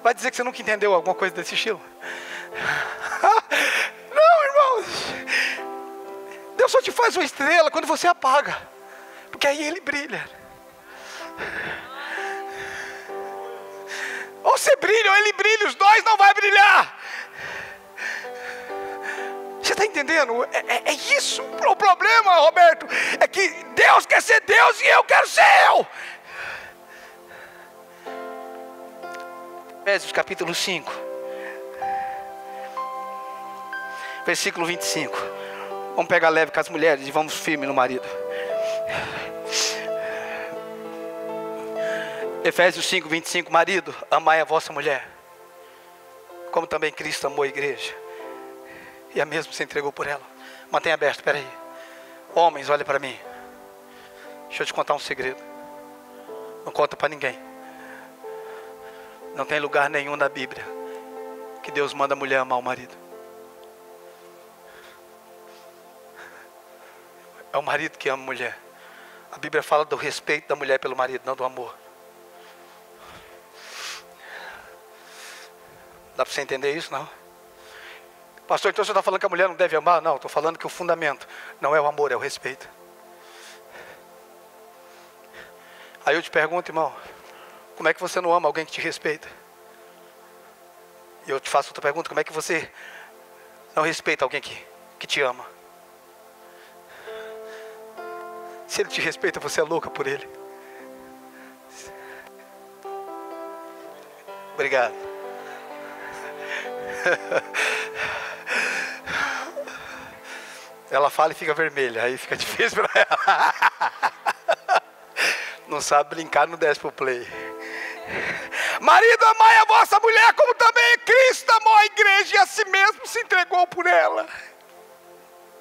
Vai dizer que você nunca entendeu alguma coisa desse estilo? Não, irmãos. Deus só te faz uma estrela quando você apaga. Porque aí ele brilha. Ou você brilha ou ele brilha, os dois não vai brilhar. Você está entendendo? É isso o problema, Roberto. É que Deus quer ser Deus e eu quero ser eu. Efésios capítulo 5, versículo 25. Vamos pegar leve com as mulheres e vamos firme no marido. Efésios 5, 25. Marido, amai a vossa mulher, como também Cristo amou a igreja e a mesmo se entregou por ela. Mantenha aberto, espera aí. Homens, olha para mim. Deixa eu te contar um segredo. Não conta para ninguém. Não tem lugar nenhum na Bíblia que Deus manda a mulher amar o marido. É o marido que ama a mulher. A Bíblia fala do respeito da mulher pelo marido, não do amor. Dá para você entender isso, não? Pastor, então você está falando que a mulher não deve amar? Não, estou falando que o fundamento não é o amor, é o respeito. Aí eu te pergunto, irmão, como é que você não ama alguém que te respeita? E eu te faço outra pergunta, como é que você não respeita alguém que te ama? Se ele te respeita, você é louca por ele. Obrigado. Ela fala e fica vermelha, aí fica difícil para ela. Não sabe brincar, não desce pro play. Marido, amai a vossa mulher, como também Cristo amou a igreja e a si mesmo se entregou por ela.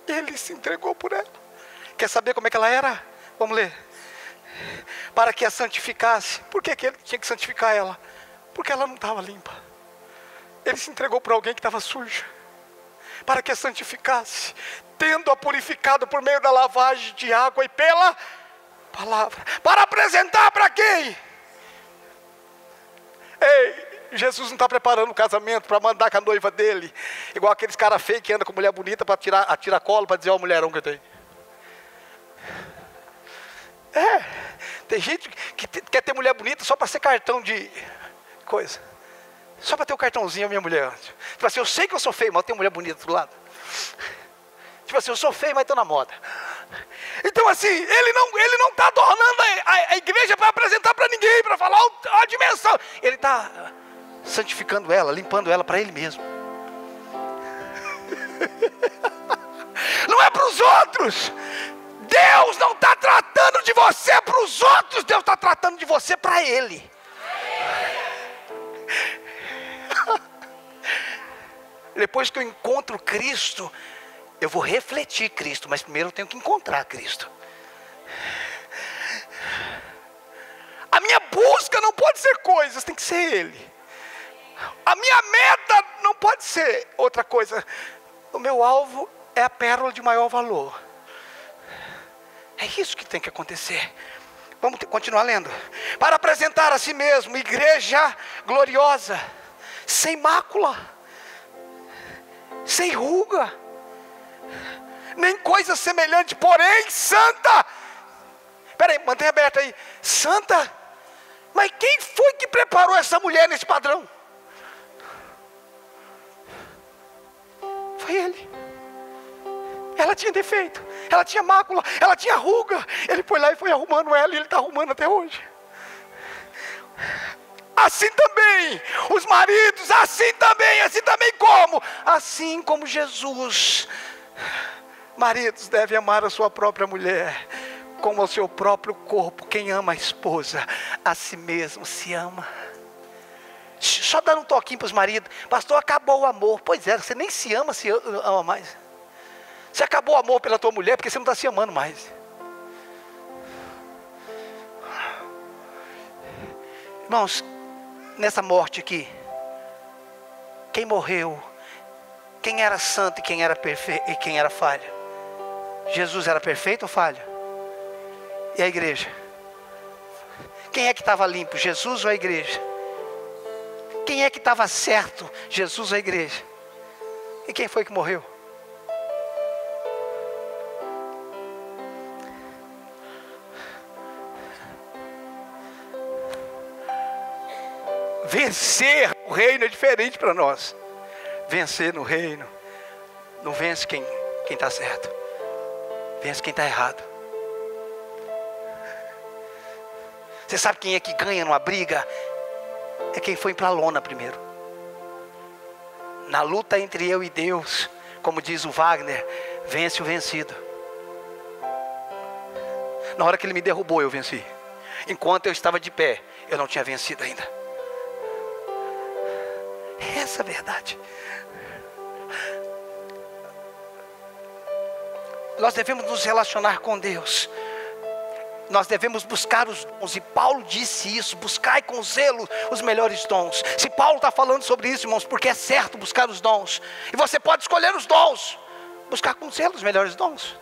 Ele se entregou por ela. Quer saber como é que ela era? Vamos ler. Para que a santificasse. Por que ele tinha que santificar ela? Porque ela não estava limpa. Ele se entregou por alguém que estava suja. Para que a santificasse, tendo-a purificado por meio da lavagem de água e pela palavra. Para apresentar para quem? Ei, Jesus não está preparando o casamento para mandar com a noiva dele, igual aqueles caras feios que andam com mulher bonita para tirar colo, para dizer, ó, o mulherão que tem. Tem gente que quer ter mulher bonita só para ser cartão de coisa. Só para ter o cartãozinho a minha mulher. Tipo assim, eu sei que eu sou feio, mas eu tenho mulher bonita do lado. Tipo assim, eu sou feio, mas estou na moda. Então assim, ele não está tornando a igreja para apresentar para ninguém, para falar a dimensão. Ele está santificando ela, limpando ela para ele mesmo. Não é para os outros. Deus não está tratando de você para os outros. Deus está tratando de você para Ele. Depois que eu encontro Cristo, eu vou refletir Cristo, mas primeiro eu tenho que encontrar Cristo. A minha busca não pode ser coisas, tem que ser Ele. A minha meta não pode ser outra coisa. O meu alvo é a pérola de maior valor. É isso que tem que acontecer. Vamos continuar lendo. Para apresentar a si mesmo igreja gloriosa, sem mácula, sem ruga, nem coisa semelhante, porém santa. Espera aí, mantém aberto aí. Santa? Mas quem foi que preparou essa mulher nesse padrão? Foi Ele. Ela tinha defeito, ela tinha mácula, ela tinha ruga. Ele foi lá e foi arrumando ela, e Ele está arrumando até hoje. Assim também, os maridos, assim também como? Assim como Jesus. Maridos devem amar a sua própria mulher como ao seu próprio corpo. Quem ama a esposa, a si mesmo se ama. Só dando um toquinho para os maridos. Pastor, acabou o amor. Pois é, você nem se ama mais. Você acabou o amor pela tua mulher porque você não está se amando mais. Irmãos, nessa morte aqui, quem morreu, quem era santo e quem era perfeito e quem era falho? Jesus era perfeito ou falho? E a igreja? Quem é que estava limpo, Jesus ou a igreja? Quem é que estava certo, Jesus ou a igreja? E quem foi que morreu? Vencer o reino é diferente para nós. Vencer no reino, não vence quem está certo, vence quem está errado. Você sabe quem é que ganha numa briga? É quem foi para a lona primeiro. Na luta entre eu e Deus, como diz o Wagner, vence o vencido. Na hora que Ele me derrubou, eu venci. Enquanto eu estava de pé, eu não tinha vencido ainda. Essa é a verdade. Nós devemos nos relacionar com Deus. Nós devemos buscar os dons. E Paulo disse isso: buscai com zelo os melhores dons. Se Paulo está falando sobre isso, irmãos, porque é certo buscar os dons. E você pode escolher os dons. Buscar com zelo os melhores dons.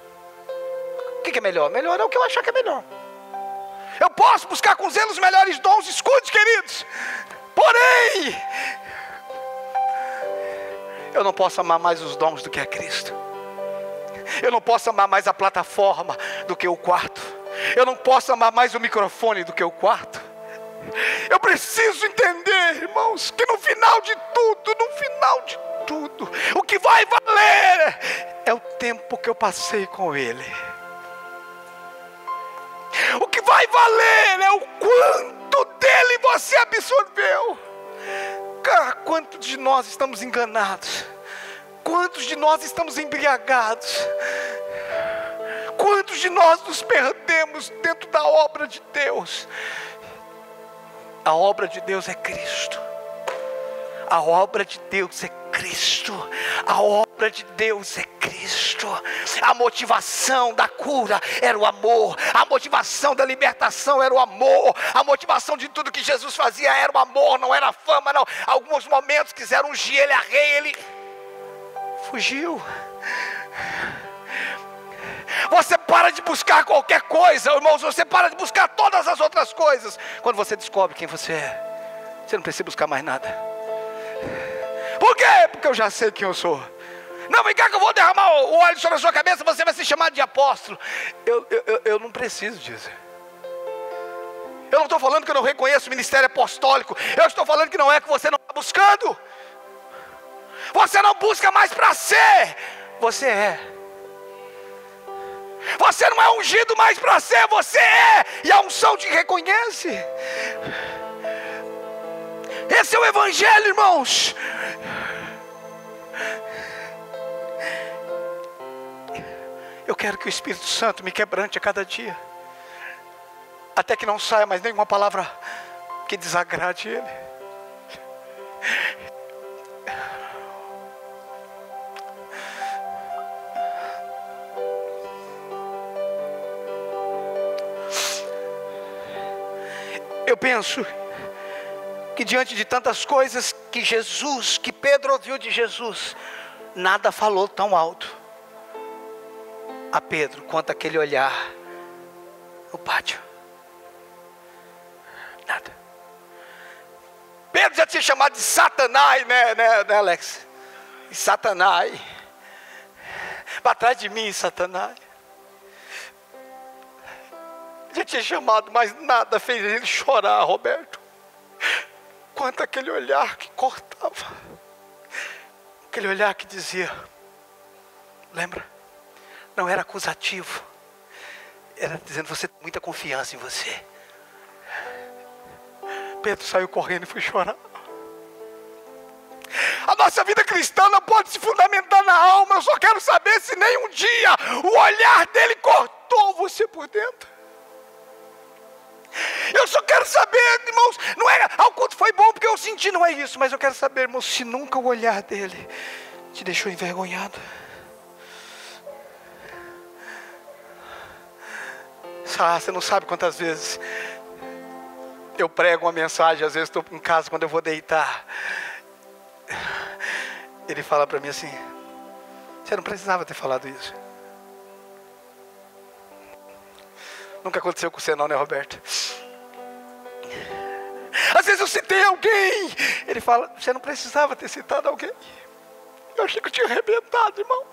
O que é melhor? Melhor é o que eu achar que é melhor. Eu posso buscar com zelo os melhores dons. Escute, queridos. Porém, eu não posso amar mais os dons do que a Cristo. Eu não posso amar mais a plataforma do que o quarto. Eu não posso amar mais o microfone do que o quarto. Eu preciso entender, irmãos, que no final de tudo, o que vai valer é o tempo que eu passei com Ele. O que vai valer é o quanto dele você absorveu. Cara, quantos de nós estamos enganados? Quantos de nós estamos embriagados? Quantos de nós nos perdemos dentro da obra de Deus? A obra de Deus é Cristo. A obra de Deus é Cristo. A obra de Deus é Cristo. A motivação da cura era o amor. A motivação da libertação era o amor. A motivação de tudo que Jesus fazia era o amor, não era a fama, não. Alguns momentos quiseram ungir ele a rei, ele fugiu. Você para de buscar qualquer coisa, irmãos. Você para de buscar todas as outras coisas quando você descobre quem você é. Você não precisa buscar mais nada. Por quê? Porque eu já sei quem eu sou. Não, vem cá que eu vou derramar o óleo sobre a sua cabeça, você vai ser chamado de apóstolo. Eu não preciso disso. Eu não estou falando que eu não reconheço o ministério apostólico. Eu estou falando que não é que você não está buscando. Você não busca mais para ser. Você é. Você não é ungido mais para ser. Você é. E a unção te reconhece. Esse é o evangelho, irmãos. Eu quero que o Espírito Santo me quebrante a cada dia, até que não saia mais nenhuma palavra que desagrade Ele. Eu penso que diante de tantas coisas que Pedro ouviu de Jesus, nada falou tão alto a Pedro quanto aquele olhar no pátio. Nada. Pedro já tinha chamado de Satanás, né, Alex? Satanás. Para trás de mim, Satanás. Já tinha chamado, mas nada fez ele chorar, Roberto. Quanto aquele olhar que cortava. Aquele olhar que dizia, lembra? Não era acusativo. Era dizendo, você tem muita confiança em você. Pedro saiu correndo e foi chorar. A nossa vida cristã não pode se fundamentar na alma. Eu só quero saber se nem um dia o olhar dele cortou você por dentro. Eu só quero saber, irmãos, não é, ao quanto foi bom porque eu senti, não é isso. Mas eu quero saber, irmãos, se nunca o olhar dele te deixou envergonhado. Você não sabe quantas vezes eu prego uma mensagem, às vezes estou em casa, quando eu vou deitar, ele fala para mim assim, você não precisava ter falado isso. Nunca aconteceu com você não, né, Roberto? Às vezes eu citei alguém, ele fala, você não precisava ter citado alguém. Eu achei que eu tinha arrebentado, irmão.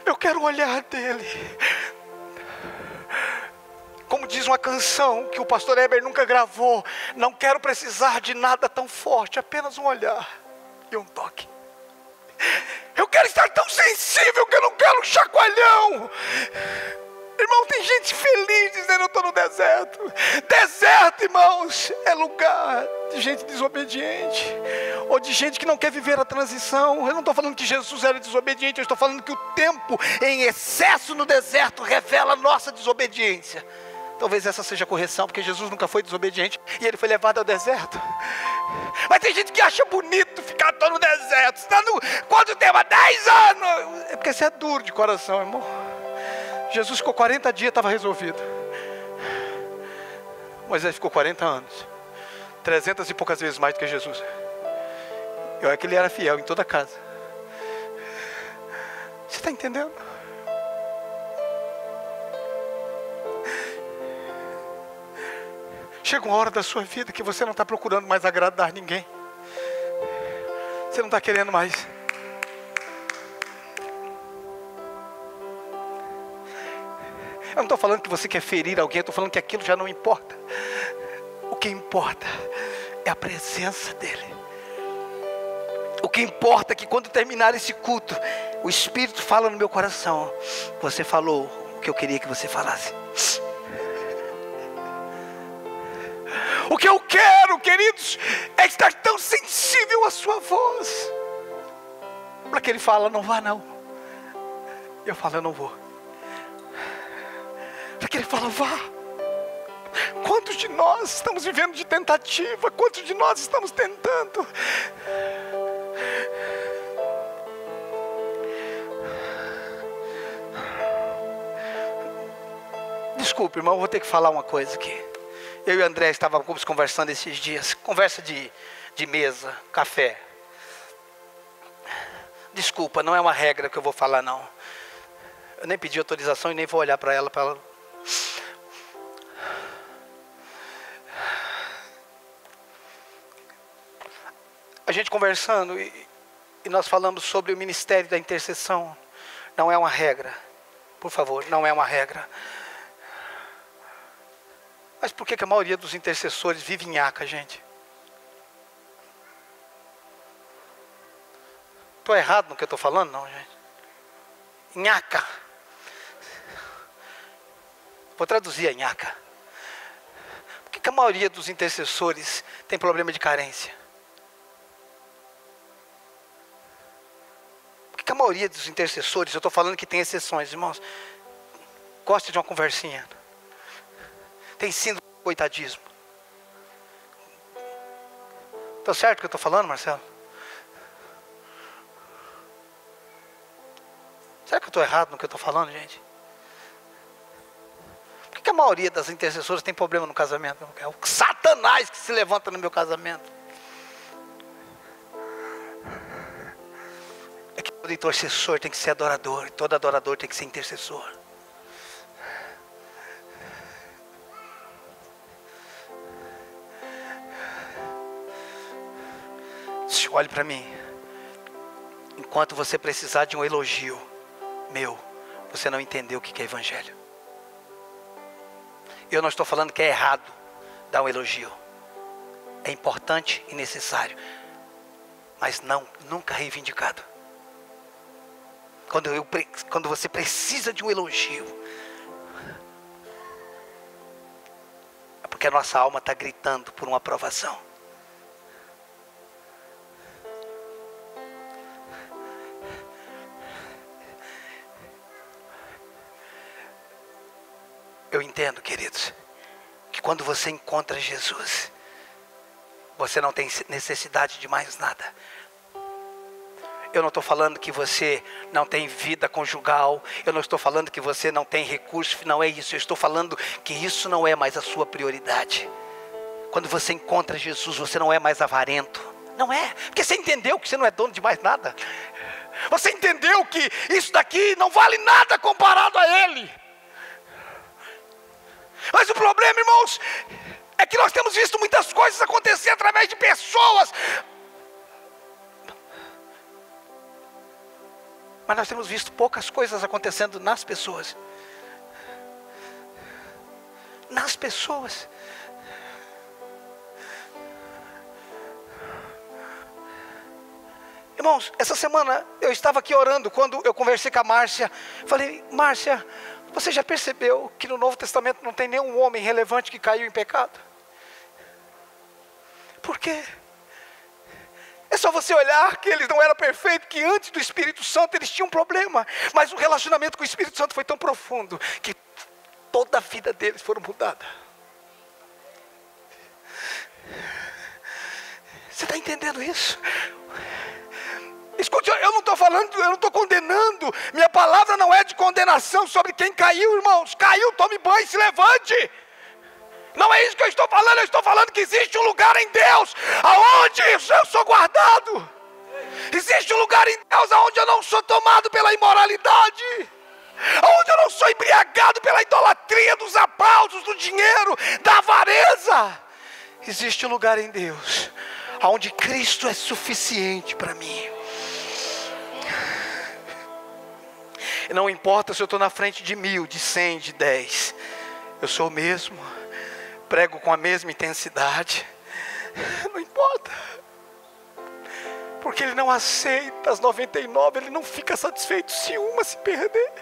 Eu quero o olhar dele. Como diz uma canção que o pastor Heber nunca gravou, não quero precisar de nada tão forte, apenas um olhar e um toque. Eu quero estar tão sensível que eu não quero um chacoalhão. Irmão, tem gente feliz dizendo eu estou no deserto. Deserto, irmãos, é lugar de gente desobediente, ou de gente que não quer viver a transição. Eu não estou falando que Jesus era desobediente, eu estou falando que o tempo em excesso no deserto revela a nossa desobediência. Talvez essa seja a correção, porque Jesus nunca foi desobediente e ele foi levado ao deserto. Mas tem gente que acha bonito ficar todo no deserto. Você está no quanto tempo? Há 10 anos. É porque você é duro de coração, irmão. Jesus ficou 40 dias, estava resolvido. Moisés ficou 40 anos. 300 e poucas vezes mais do que Jesus. E olha que ele era fiel em toda a casa. Você está entendendo? Chega uma hora da sua vida que você não está procurando mais agradar ninguém. Você não está querendo mais. Eu não estou falando que você quer ferir alguém, eu estou falando que aquilo já não importa. O que importa é a presença dele. O que importa é que quando terminar esse culto, o Espírito fala no meu coração, você falou o que eu queria que você falasse. O que eu quero, queridos, é estar tão sensível à sua voz, para que ele fala, não vá não. Eu falo, eu não vou. Para que ele fala, vá. Quantos de nós estamos vivendo de tentativa? Quantos de nós estamos tentando? Desculpe, irmão, eu vou ter que falar uma coisa aqui. Eu e o André estávamos conversando esses dias. Conversa de mesa, café. Desculpa, não é uma regra que eu vou falar, não. Eu nem pedi autorização e nem vou olhar para ela. A gente conversando e nós falamos sobre o ministério da intercessão. Não é uma regra. por favor, não é uma regra. Mas por que a maioria dos intercessores vive em nhaca, gente? Estou errado no que eu estou falando? Não, gente. Nhaca. Vou traduzir a nhaca. Por que a maioria dos intercessores tem problema de carência? Por que a maioria dos intercessores, eu estou falando que tem exceções, irmãos, gosta de uma conversinha? Tem síndrome de coitadismo. Está certo o que eu estou falando, Marcelo? Será que eu estou errado no que eu estou falando, gente? Por que a maioria das intercessoras tem problema no casamento? É o Satanás que se levanta no meu casamento. É que todo intercessor tem que ser adorador. E todo adorador tem que ser intercessor. Olhe para mim. Enquanto você precisar de um elogio meu, você não entendeu o que é evangelho. Eu não estou falando que é errado dar um elogio. É importante e necessário, mas nunca reivindicado. Quando você precisa de um elogio, é porque a nossa alma está gritando por uma aprovação. Eu entendo, queridos, que quando você encontra Jesus, você não tem necessidade de mais nada. Eu não estou falando que você não tem vida conjugal, eu não estou falando que você não tem recursos, não é isso. Eu estou falando que isso não é mais a sua prioridade. Quando você encontra Jesus, você não é mais avarento. Não é, porque você entendeu que você não é dono de mais nada. Você entendeu que isso daqui não vale nada comparado a Ele. Mas o problema, irmãos, é que nós temos visto muitas coisas acontecer através de pessoas. Mas nós temos visto poucas coisas acontecendo nas pessoas. Nas pessoas. Irmãos, essa semana eu estava aqui orando, quando eu conversei com a Márcia. Falei, Márcia, você já percebeu que no Novo Testamento não tem nenhum homem relevante que caiu em pecado? Por quê? É só você olhar que eles não eram perfeitos, que antes do Espírito Santo eles tinham um problema. Mas o relacionamento com o Espírito Santo foi tão profundo, que toda a vida deles foi mudada. Você está entendendo isso? Escute, eu não estou falando, eu não estou condenando. Minha palavra não é de condenação sobre quem caiu, irmãos. Caiu, tome banho e se levante. Não é isso que eu estou falando. Eu estou falando que existe um lugar em Deus aonde eu sou guardado. Existe um lugar em Deus aonde eu não sou tomado pela imoralidade, aonde eu não sou embriagado pela idolatria, dos aplausos, do dinheiro, da avareza. Existe um lugar em Deus aonde Cristo é suficiente para mim. Não importa se eu estou na frente de 1000, de 100, de 10. Eu sou o mesmo. Prego com a mesma intensidade. Não importa. Porque Ele não aceita as 99. Ele não fica satisfeito se uma se perder.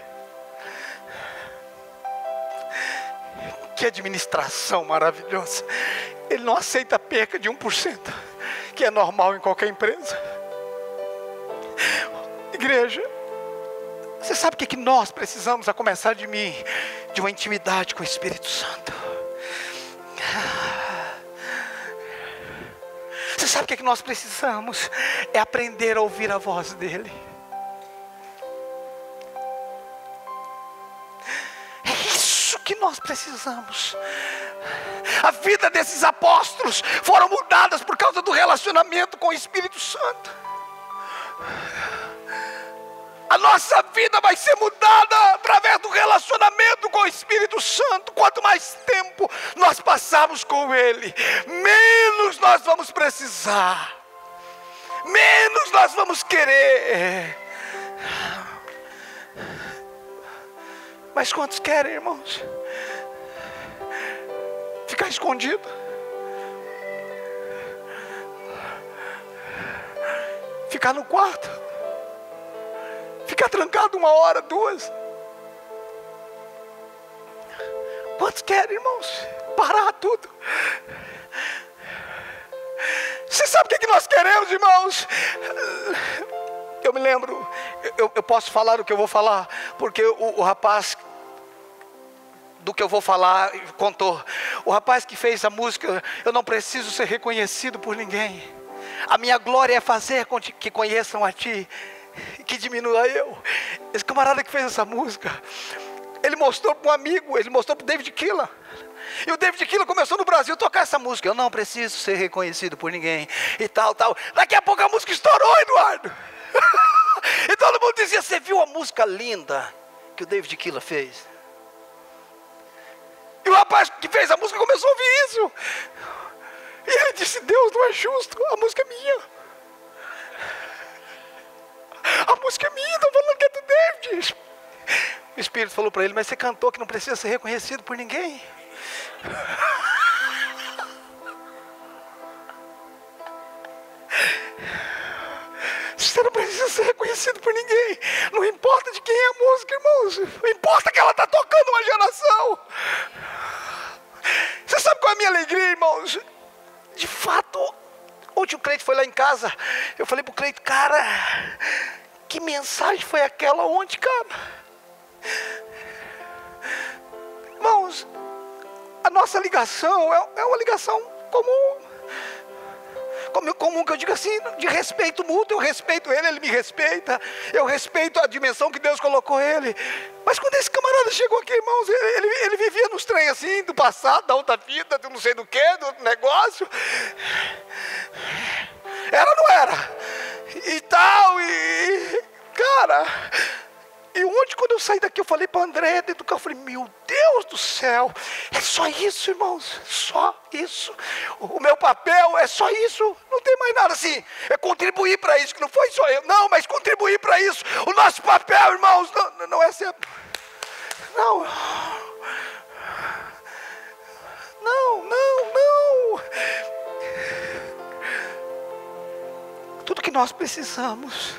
Que administração maravilhosa. Ele não aceita a perca de 1%. Que é normal em qualquer empresa. Igreja, você sabe o que nós precisamos, a começar de mim? De uma intimidade com o Espírito Santo. Você sabe o que nós precisamos? É aprender a ouvir a voz dEle. É isso que nós precisamos. A vida desses apóstolos foram mudadas por causa do relacionamento com o Espírito Santo. A nossa vida vai ser mudada através do relacionamento com o Espírito Santo. Quanto mais tempo nós passarmos com Ele, menos nós vamos precisar, menos nós vamos querer. Mas quantos querem, irmãos, ficar escondido? Ficar no quarto? Ficar trancado 1 hora, 2? Quantos querem, irmãos, parar tudo? Você sabe o que nós queremos, irmãos? Eu me lembro, eu posso falar o que eu vou falar, porque o rapaz do que eu vou falar contou. O rapaz que fez a música, eu não preciso ser reconhecido por ninguém. A minha glória é fazer com que conheçam a ti, que diminua eu. Esse camarada que fez essa música, ele mostrou para um amigo, ele mostrou para o David Keelan. E o David Keelan começou no Brasil a tocar essa música. Eu não preciso ser reconhecido por ninguém. E tal. Daqui a pouco a música estourou, Eduardo. E todo mundo dizia, você viu a música linda que o David Keelan fez? E o rapaz que fez a música começou a ouvir isso. E ele disse, Deus não é justo, a música é minha. A música é minha, estão falando que é do David. O Espírito falou para ele, mas você cantou que não precisa ser reconhecido por ninguém. Você não precisa ser reconhecido por ninguém. Não importa de quem é a música, irmãos. Não importa que ela está tocando uma geração. Você sabe qual é a minha alegria, irmãos? De fato, ontem o Cleito foi lá em casa. Eu falei para o Cleito, cara, que mensagem foi aquela ontem, cara? Irmãos, a nossa ligação é uma ligação comum, que eu digo assim, de respeito mútuo. Eu respeito ele, ele me respeita. Eu respeito a dimensão que Deus colocou ele. Mas quando esse camarada chegou aqui, irmãos, ele vivia nos trem assim, do passado, da outra vida, do não sei do que, do outro negócio. Era ou não era? E tal, cara... E ontem, quando eu saí daqui, eu falei para a André dentro do carro, eu falei, meu Deus do céu, é só isso, irmãos, só isso. O meu papel é só isso, não tem mais nada assim, é contribuir para isso, que não foi só eu, não, mas contribuir para isso. O nosso papel, irmãos, não é ser... Não. Tudo que nós precisamos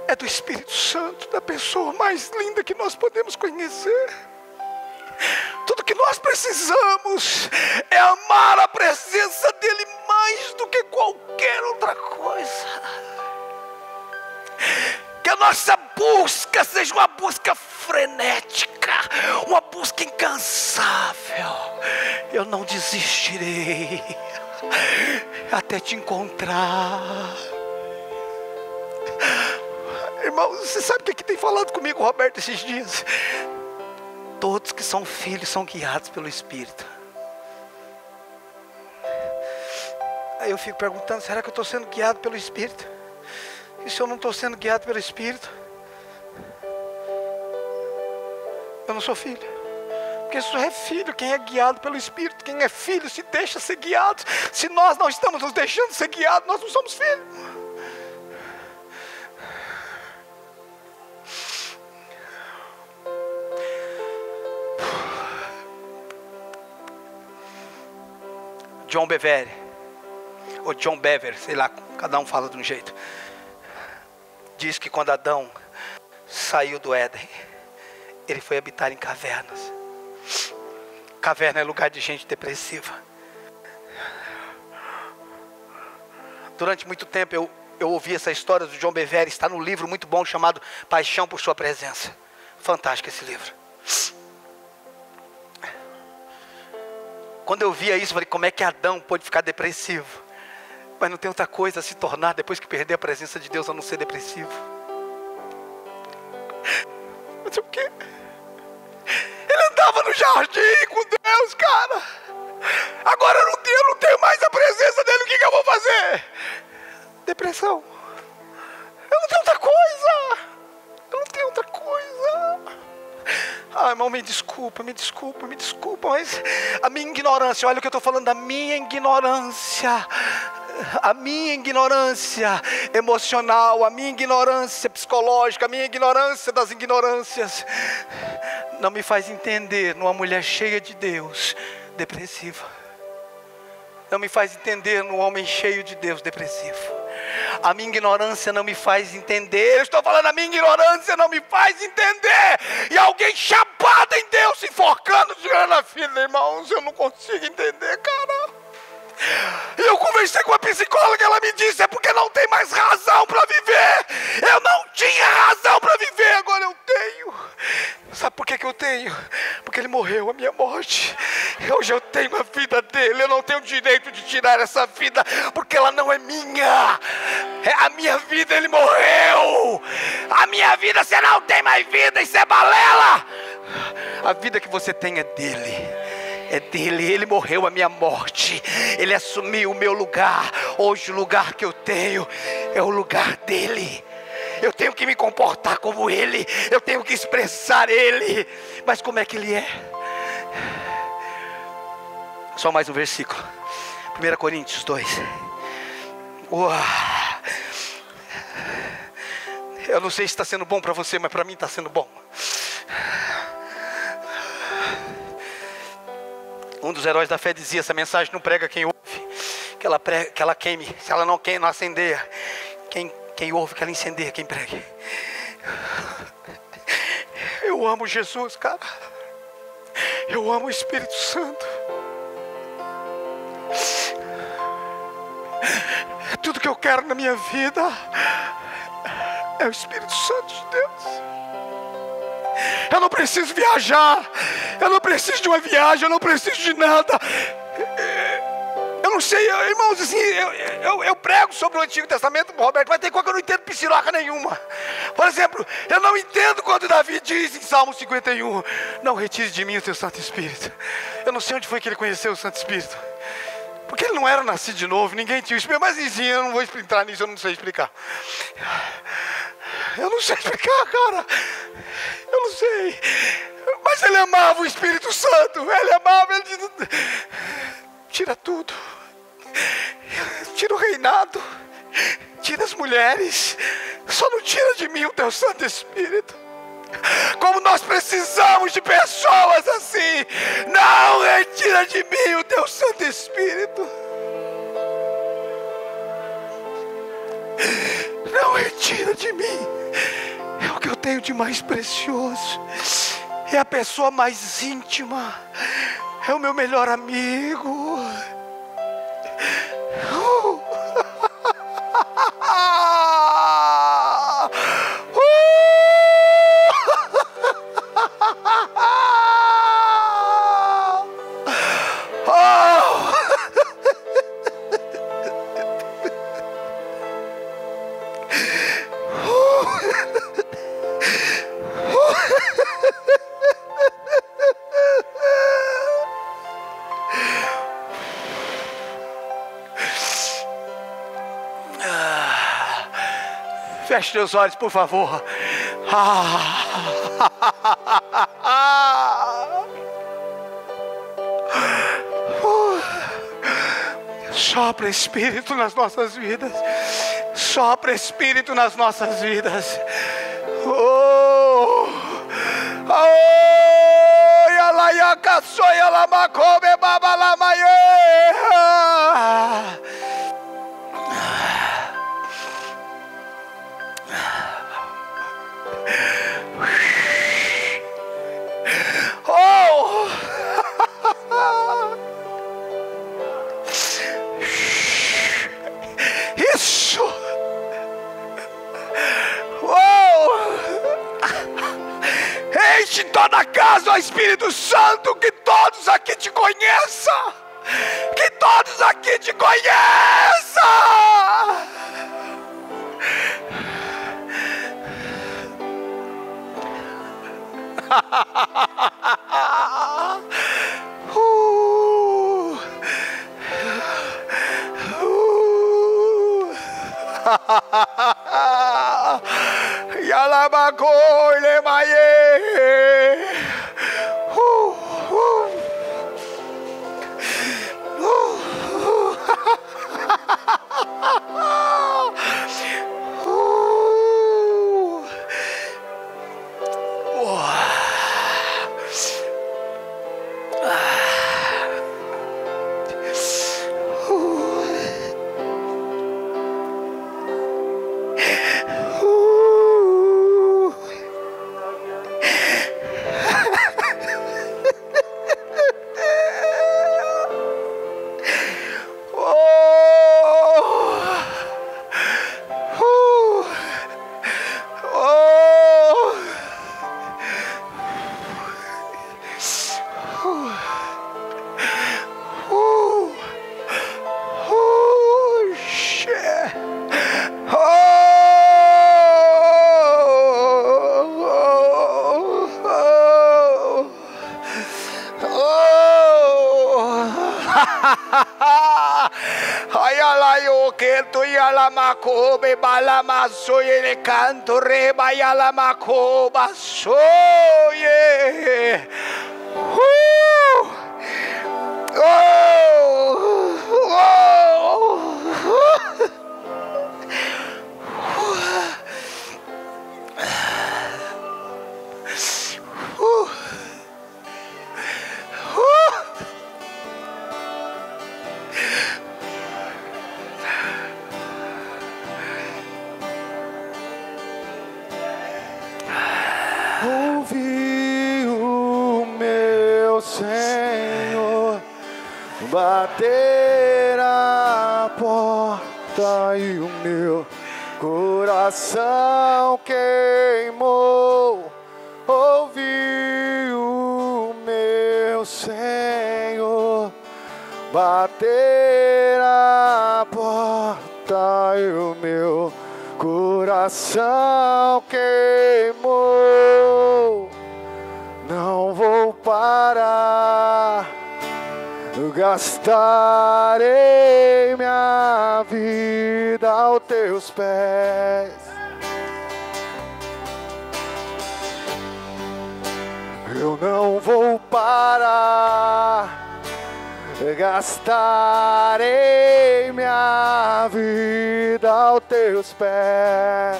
é do Espírito Santo, da pessoa mais linda que nós podemos conhecer. Tudo que nós precisamos é amar a presença dEle mais do que qualquer outra coisa. Que a nossa busca seja uma busca frenética, uma busca incansável. Eu não desistirei até te encontrar. Irmão, você sabe o que tem falado comigo, Roberto, esses dias? Todos que são filhos são guiados pelo Espírito. Aí eu fico perguntando, será que eu estou sendo guiado pelo Espírito? E se eu não estou sendo guiado pelo Espírito, eu não sou filho. Porque se é filho, quem é guiado pelo Espírito, quem é filho se deixa ser guiado. Se nós não estamos nos deixando ser guiados, nós não somos filhos. John Bevere, ou John Bever, sei lá, cada um fala de um jeito. Diz que quando Adão saiu do Éden, ele foi habitar em cavernas. Caverna é lugar de gente depressiva. Durante muito tempo eu ouvi essa história do John Bevere, está no livro muito bom chamado Paixão por Sua Presença. Fantástico esse livro. Quando eu via isso, eu falei, como é que Adão pôde ficar depressivo? Mas não tem outra coisa a se tornar depois que perder a presença de Deus a não ser depressivo. Mas o quê? Ele andava no jardim com Deus, cara. Agora eu não tenho mais a presença dele, o que eu vou fazer? Depressão. Eu não tenho outra coisa. Ah, irmão, me desculpa, mas a minha ignorância, olha o que eu estou falando, da minha ignorância. a minha ignorância emocional, a minha ignorância psicológica, a minha ignorância das ignorâncias, não me faz entender numa mulher cheia de Deus, depressiva. Não me faz entender num homem cheio de Deus, depressivo. A minha ignorância não me faz entender. Eu estou falando, a minha ignorância não me faz entender. E alguém chapado em Deus, se enforcando, tirando a filha, irmãos, eu não consigo entender, cara. E eu conversei com a psicóloga, ela me disse, é porque não tem mais razão para viver. Eu não tinha razão para viver, agora eu tenho. Sabe por que eu tenho? Porque ele morreu a minha morte. Hoje eu tenho a vida dele. Eu não tenho direito de tirar essa vida, porque ela não é minha. É a minha vida, ele morreu. A minha vida, você não tem mais vida, isso é balela. A vida que você tem é dele. É dele, ele morreu a minha morte. Ele assumiu o meu lugar. Hoje o lugar que eu tenho é o lugar dele. Eu tenho que me comportar como ele. Eu tenho que expressar ele. Mas como é que ele é? Só mais um versículo. 1 Coríntios 2. Eu não sei se está sendo bom para você, mas para mim está sendo bom. Um dos heróis da fé dizia, essa mensagem não prega quem ouve, que ela queime. Se ela não acender, quem ouve, que ela incendeia quem prega. Eu amo Jesus, cara. Eu amo o Espírito Santo. Tudo que eu quero na minha vida é o Espírito Santo de Deus. Eu não preciso viajar. Eu não preciso de uma viagem. Eu não preciso de nada. Eu não sei, irmãos, assim, eu prego sobre o Antigo Testamento, Roberto, mas tem coisa que eu não entendo psiroca nenhuma. Por exemplo, eu não entendo quando Davi diz em Salmo 51, não retire de mim o teu Santo Espírito. Eu não sei onde foi que ele conheceu o Santo Espírito. Porque ele não era nascido de novo, ninguém tinha o Espírito. Mas enfim, eu não vou entrar nisso, eu não sei explicar. Eu não sei explicar, cara. Eu não sei. Mas ele amava o Espírito Santo. Ele amava, ele disse, tira tudo. Tira o reinado. Tira as mulheres. Só não tira de mim o teu Santo Espírito. Como nós precisamos de pessoas assim. Não retira de mim o teu Santo Espírito. Não retira de mim. É o que eu tenho de mais precioso. É a pessoa mais íntima. É o meu melhor amigo. Feche seus olhos, por favor. Sopra Espírito nas nossas vidas. Sopra Espírito nas nossas vidas. Enche toda a casa, ó Espírito Santo, que todos aqui te conheçam. Que todos aqui te conheçam. abierto y a la macobe balamazo y el canto reba y a la macoba soy. Ouvi o meu Senhor bater a porta e o meu coração queimou. Ouvi o meu Senhor bater a porta e o meu coração queimou. Não vou parar, gastarei minha vida aos teus pés. Eu não vou parar, gastarei minha vida aos teus pés.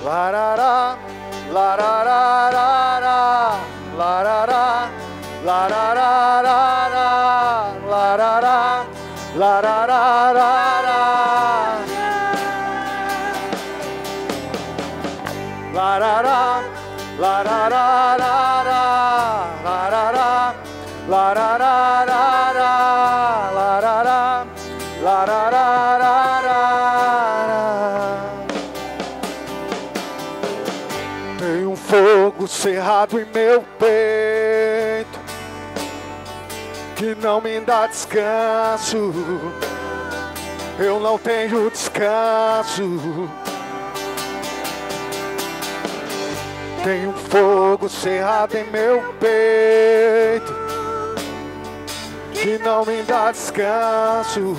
Larará, larararará, larará, larararará, larará, larararará, larará, larararará, larará, larararará, larará, larararará. Tem um fogo cerrado em meu peito que não me dá descanso. Eu não tenho descanso. Tem um fogo cerrado em meu peito que não me dá descanso,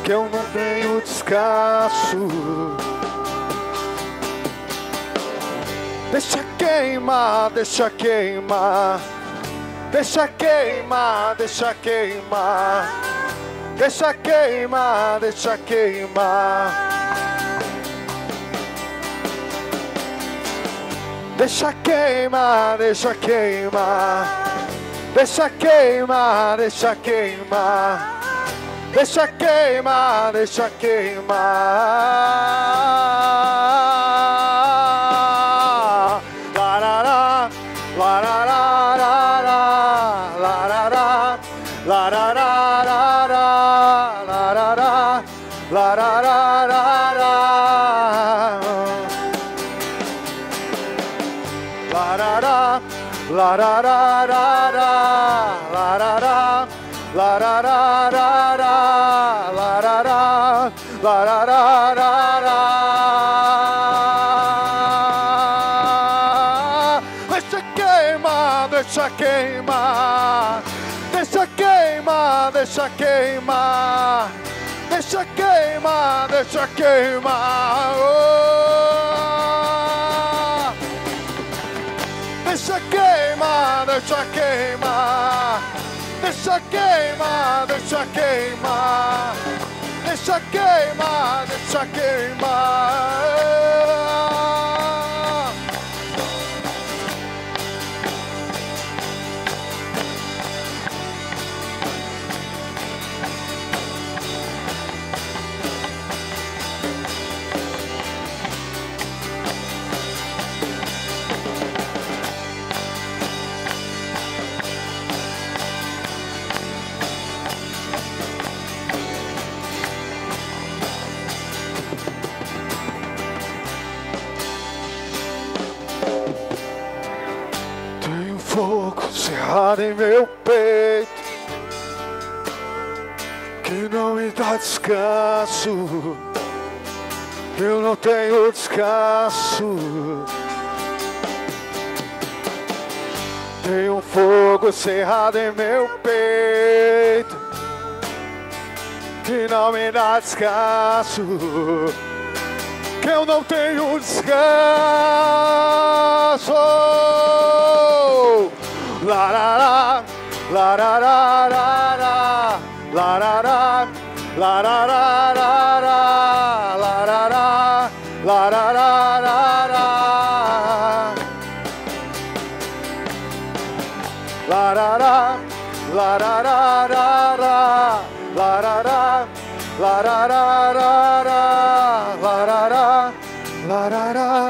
que eu não tenho descanso. Deixa queimar, deixa queimar, deixa queimar, deixa queimar, deixa queimar, deixa queimar. Deixa queimar, deixa queimar, deixa queimar, deixa queimar, deixa queimar, deixa queimar. Larará, larararará, larará, larararará, larará, larararará. Larará, larararará, larará, larararará, larará, larararará. Deixa queimar, deixa queimar, deixa queimar, deixa queimar, deixa queimar, deixa queimar. Deixa queimar, deixa queimar, deixa queimar, deixa queimar, deixa queimar, deixa queimar. Fogo cerrado em meu peito que não me dá descanso. Eu não tenho descanso. Tem um fogo cerrado em meu peito que não me dá descanso, que eu não tenho descanso. Larará, larará, larará, larará, larará, larará, larará, larará, larará, larará, larará.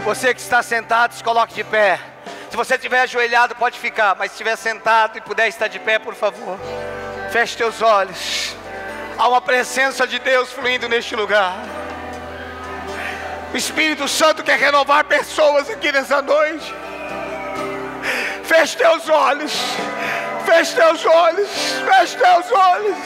Você que está sentado, se coloque de pé. Se você estiver ajoelhado, pode ficar. Mas se estiver sentado e puder estar de pé, por favor, feche teus olhos. Há uma presença de Deus fluindo neste lugar. O Espírito Santo quer renovar pessoas aqui nessa noite. Feche teus olhos. Feche teus olhos. Feche teus olhos.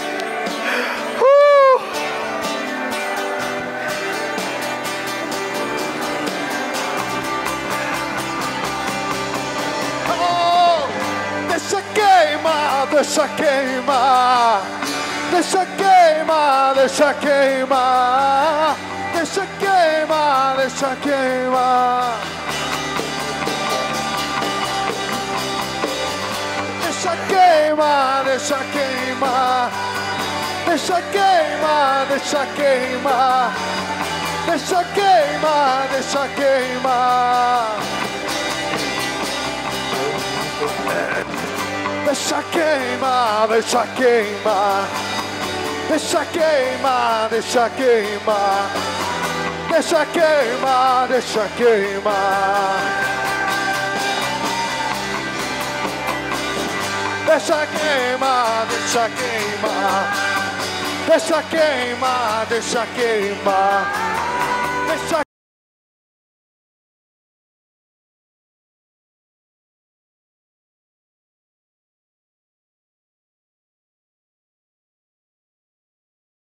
Deixa queimar, deixa queimar, deixa queimar, deixa queimar, deixa queimar, deixa queimar, deixa queimar, deixa queimar, deixa queimar, deixa queimar, deixa queimar, deixa queimar. Deixa queimar, deixa queimar, deixa queimar, deixa queimar, deixa queimar, deixa queimar, deixa queimar, deixa queimar, deixa queimar, deixa queimar, deixa